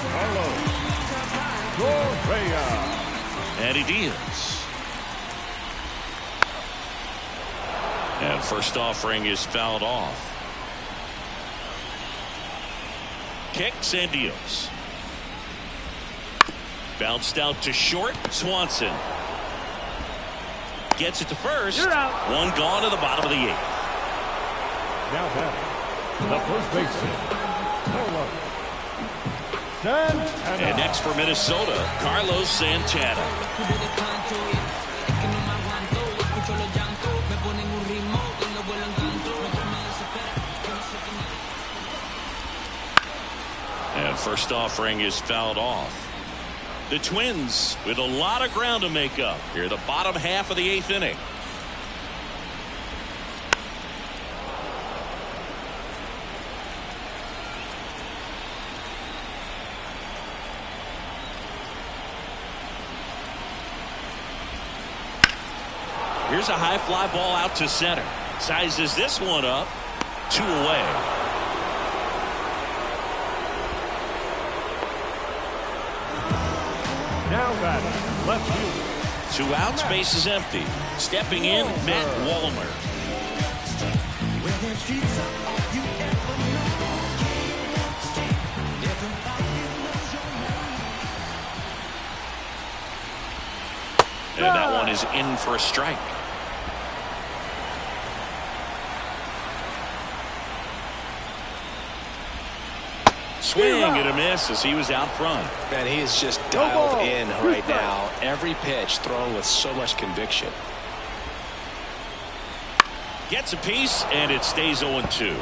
[SPEAKER 2] And he deals. And first offering is fouled off. Kicks and deals. Bounced out to short. Swanson gets it to first. One gone to the bottom of the 8th.
[SPEAKER 4] Now batting, the first baseman, Carlos Santana.
[SPEAKER 2] And next for Minnesota, Carlos Santana. And first offering is fouled off. The Twins with a lot of ground to make up here, the bottom half of the 8th inning. Here's a high fly ball out to center. Sizes this one up. 2 away.
[SPEAKER 4] Now batting, left field.
[SPEAKER 2] 2 outs, base is empty. Stepping in, Matt Wallmer. And that one is in for a strike. Swing and a miss as he was out front.
[SPEAKER 3] Man, he is just dialed in right now. Every pitch thrown with so much conviction.
[SPEAKER 2] Gets a piece, and it stays 0-2.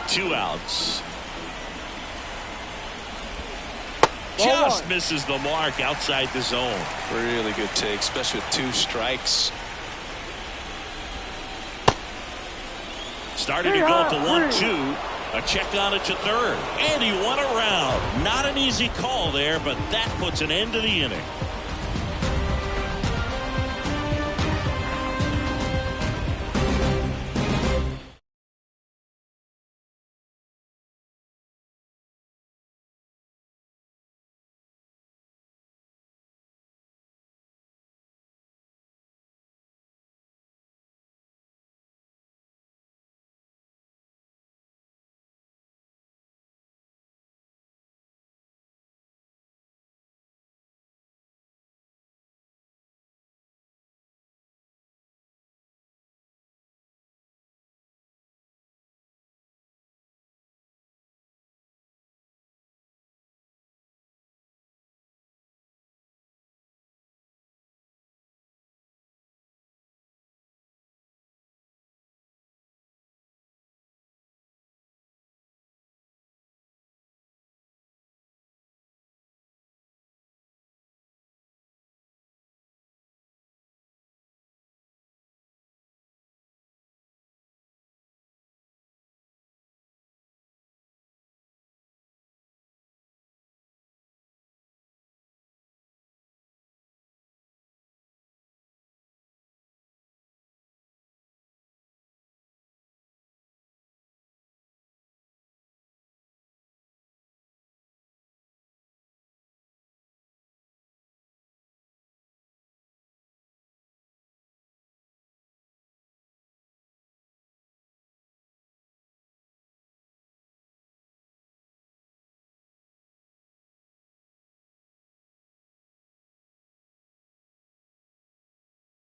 [SPEAKER 2] 2 outs. Just misses the mark outside the zone.
[SPEAKER 3] Really good take, especially with 2 strikes.
[SPEAKER 2] Started to go up to 1-2. A check on it to third. And he won a round. Not an easy call there, but that puts an end to the inning.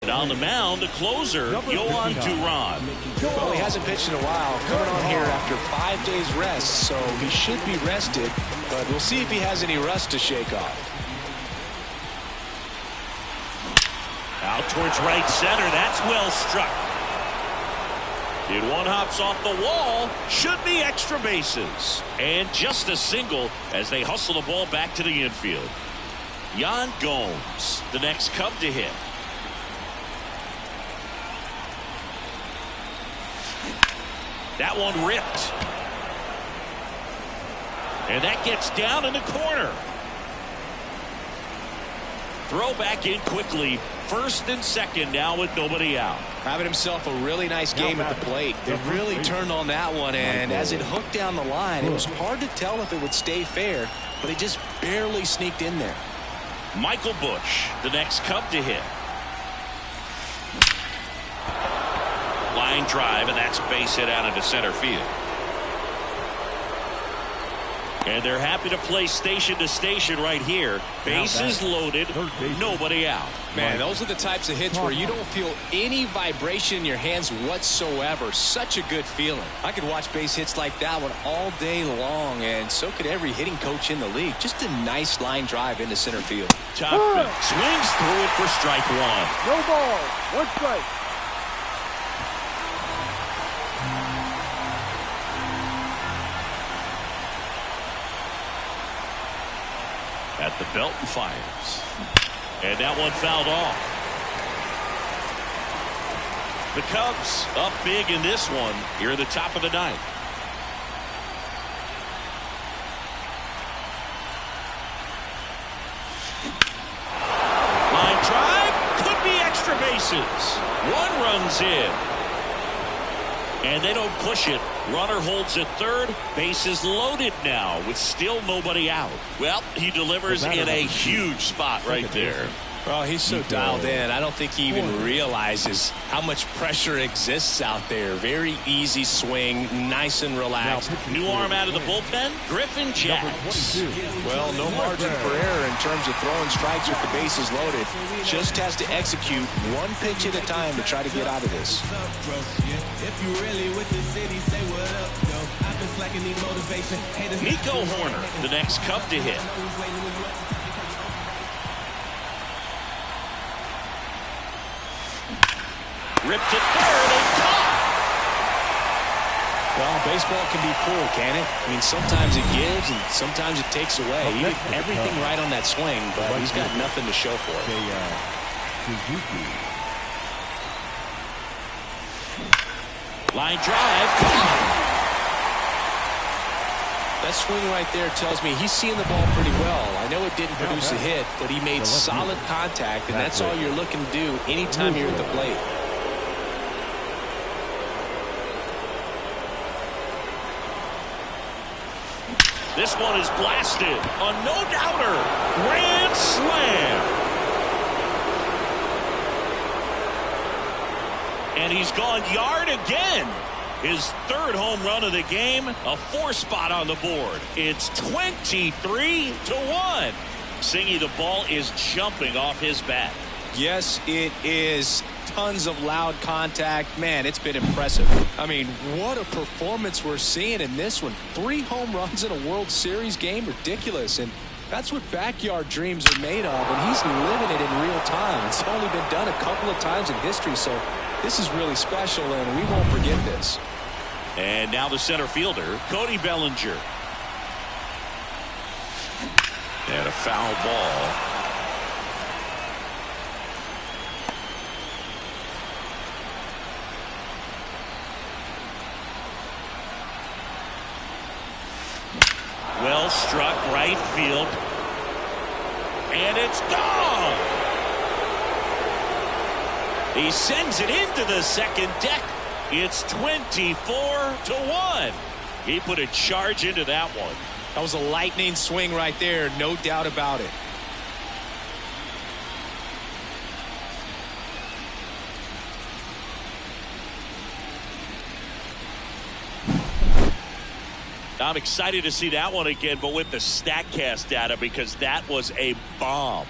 [SPEAKER 2] And on the mound, the closer, Yohan Duran.
[SPEAKER 3] Well, he hasn't pitched in a while. Coming on here after 5 days rest, so he should be rested. But we'll see if he has any rust to shake off.
[SPEAKER 2] Out towards right center. That's well struck. It one hops off the wall. Should be extra bases. And just a single as they hustle the ball back to the infield. Yan Gomes, the next Cub to hit. That one ripped. And that gets down in the corner. Throw back in quickly. First and second now with nobody out.
[SPEAKER 3] Having himself a really nice game at the plate. They really turned on that one, and as it hooked down the line, it was hard to tell if it would stay fair, but he just barely sneaked in there.
[SPEAKER 2] Michael Busch, the next Cub to hit. Line drive, and that's base hit out into center field. And they're happy to play station to station right here. Bases loaded, nobody out.
[SPEAKER 3] Man, those are the types of hits where you don't feel any vibration in your hands whatsoever. Such a good feeling. I could watch base hits like that one all day long, and so could every hitting coach in the league. Just a nice line drive into center field.
[SPEAKER 2] Topman swings through it for strike 1.
[SPEAKER 6] No ball, 1 strike.
[SPEAKER 2] At the belt and fires. And that one fouled off. The Cubs up big in this one here at the top of the ninth. bases. One run's in. And they don't push it. Runner holds at third. Bases loaded now with still nobody out. Well, he delivers in a huge spot right there.
[SPEAKER 3] Well, he's so dialed in. I don't think he even realizes how much pressure exists out there. Very easy swing, nice and relaxed.
[SPEAKER 2] New arm out of the bullpen, Griffin Jax.
[SPEAKER 3] Well, no margin for error in terms of throwing strikes with the bases loaded. Just has to execute one pitch at a time to try to get out of this.
[SPEAKER 2] Nico Hoerner, the next Cub to hit. Ripped to third and caught.
[SPEAKER 3] Well, baseball can be cruel, can it? I mean, sometimes it gives and sometimes it takes away. He did everything right on that swing, but he's got nothing to show for it.
[SPEAKER 2] Line drive.
[SPEAKER 3] That swing right there tells me he's seeing the ball pretty well. I know it didn't produce a hit, but he made solid contact, and that's all you're looking to do anytime you're at the plate.
[SPEAKER 2] This one is blasted. A no-doubter. Grand slam. And he's gone yard again. His third home run of the game. A 4-spot on the board. It's 23-1. Singy, the ball is jumping off his bat.
[SPEAKER 3] Yes, it is. Tons of loud contact. Man, it's been impressive. I mean, what a performance we're seeing in this one. 3 home runs in a World Series game. Ridiculous. And that's what backyard dreams are made of. And he's living it in real time. It's only been done a couple of times in history. So this is really special, and we won't forget this.
[SPEAKER 2] And now the center fielder, Cody Bellinger. And a foul ball. Well struck right field. And it's gone. He sends it into the second deck. It's 24-1. He put a charge into that one.
[SPEAKER 3] That was a lightning swing right there. No doubt about it.
[SPEAKER 2] I'm excited to see that one again, but with the StatCast data, because that was a bomb.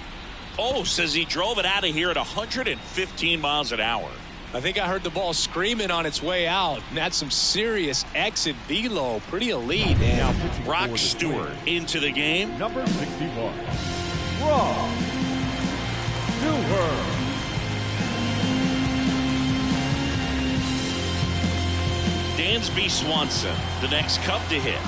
[SPEAKER 2] Oh, says he drove it out of here at 115 miles an hour.
[SPEAKER 3] I think I heard the ball screaming on its way out, and that's some serious exit velo. Pretty elite. And
[SPEAKER 2] Brock Stewart into the game.
[SPEAKER 4] Number 61, Brock Stewart.
[SPEAKER 2] Dansby Swanson, the next Cub to hit.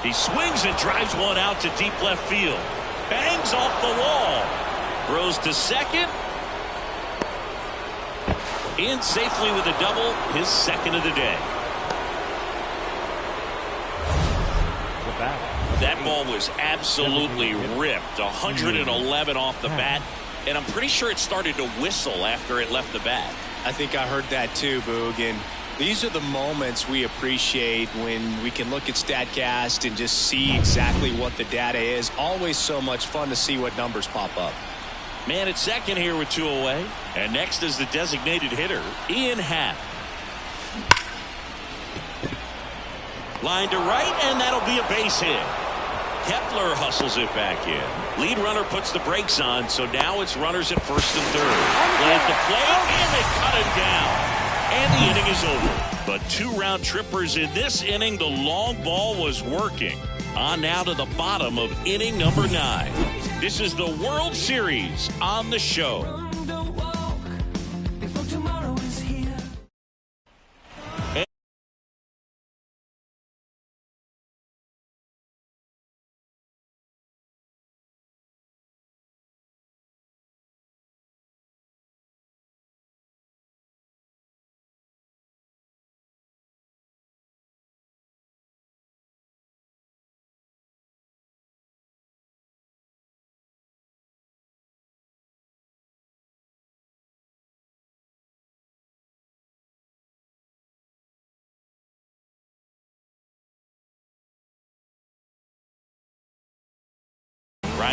[SPEAKER 2] He swings and drives one out to deep left field. Bangs off the wall. Throws to second. In safely with a double, his second of the day. That ball was absolutely ripped. 111 off the bat. And I'm pretty sure it started to whistle after it left the bat.
[SPEAKER 3] I think I heard that too, Boog. And these are the moments we appreciate when we can look at StatCast and just see exactly what the data is. Always so much fun to see what numbers pop up.
[SPEAKER 2] Man at second here with 2 away. And next is the designated hitter, Ian Happ. Line to right, and that'll be a base hit. Kepler hustles it back in. Lead runner puts the brakes on, so now it's runners at first and third. At the plate, and they cut him down. And the inning is over. But 2 round trippers in this inning. The long ball was working. On now to the bottom of inning number 9. This is the World Series on the show.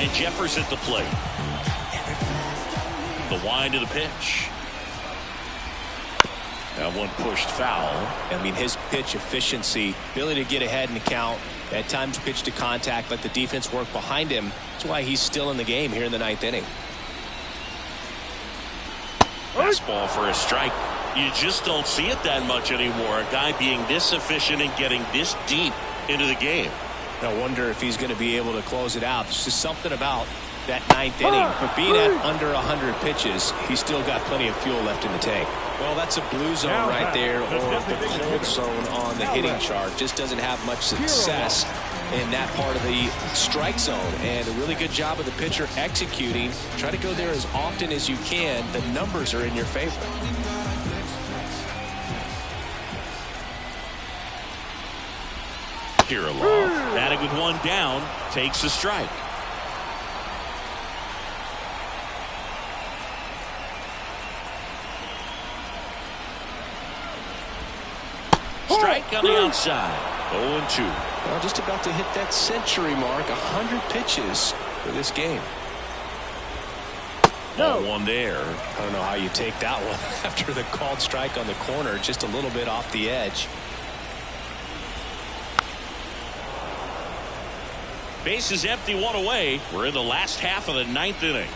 [SPEAKER 2] Ryan Jeffers at the plate. The wind of the pitch. That one pushed foul.
[SPEAKER 3] I mean, his pitch efficiency, ability to get ahead in the count, at times pitch to contact, let the defense work behind him. That's why he's still in the game here in the 9th inning.
[SPEAKER 2] Fastball for a strike. You just don't see it that much anymore. A guy being this efficient and getting this deep into the game.
[SPEAKER 3] I wonder if he's going to be able to close it out. There's just something about that 9th inning. But being at under 100 pitches, he's still got plenty of fuel left in the tank. Well, that's a blue zone right there, or the cold zone on the hitting chart. Just doesn't have much success in that part of the strike zone. And a really good job of the pitcher executing. Try to go there as often as you can. The numbers are in your favor.
[SPEAKER 2] Kirilloff, batting with one down, takes a strike. Strike on the outside. 0-2.
[SPEAKER 3] Well, just about to hit that century mark. 100 pitches for this game.
[SPEAKER 2] No one there.
[SPEAKER 3] I don't know how you take that one after the called strike on the corner. Just a little bit off the edge.
[SPEAKER 2] Base is empty, one away. We're in the last half of the 9th inning.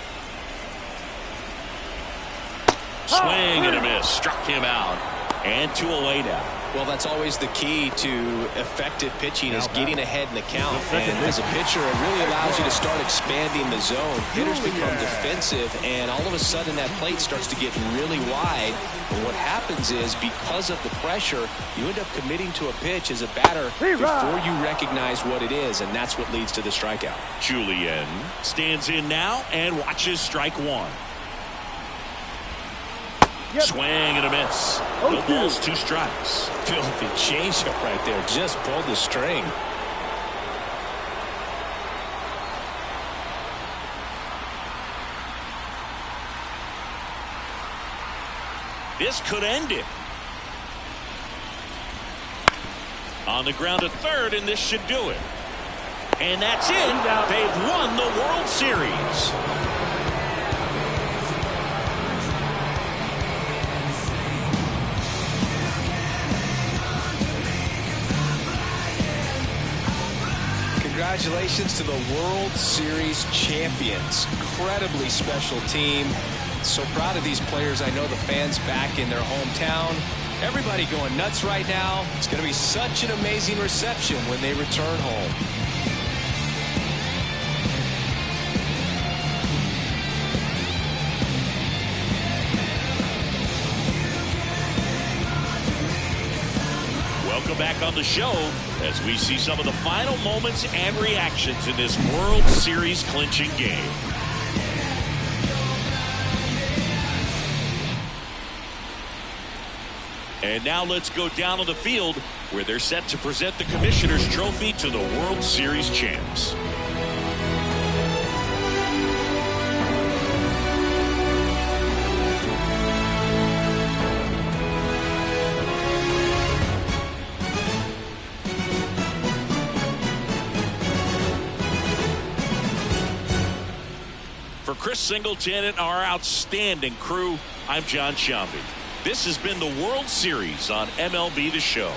[SPEAKER 2] Swing and a miss. Struck him out. And 2 away now.
[SPEAKER 3] Well, that's always the key to effective pitching is getting ahead in the count. And as a pitcher, it really allows you to start expanding the zone. Hitters become defensive, and all of a sudden that plate starts to get really wide. And what happens is, because of the pressure, you end up committing to a pitch as a batter before you recognize what it is, and that's what leads to the strikeout.
[SPEAKER 2] Julien stands in now and watches strike one. Swing and a miss. No balls, 2 strikes.
[SPEAKER 3] Filthy changeup right there. Just pulled the string.
[SPEAKER 2] This could end it. On the ground at third, and this should do it. And that's it. They've won the World Series.
[SPEAKER 3] Congratulations to the World Series champions. Incredibly special team. So proud of these players. I know the fans back in their hometown. Everybody going nuts right now. It's going to be such an amazing reception when they return home.
[SPEAKER 2] Welcome back on the show as we see some of the final moments and reactions in this World Series clinching game. And now let's go down on the field where they're set to present the Commissioner's Trophy to the World Series champs. For Chris Singleton and our outstanding crew, I'm John Sciambi. This has been the World Series on MLB The Show.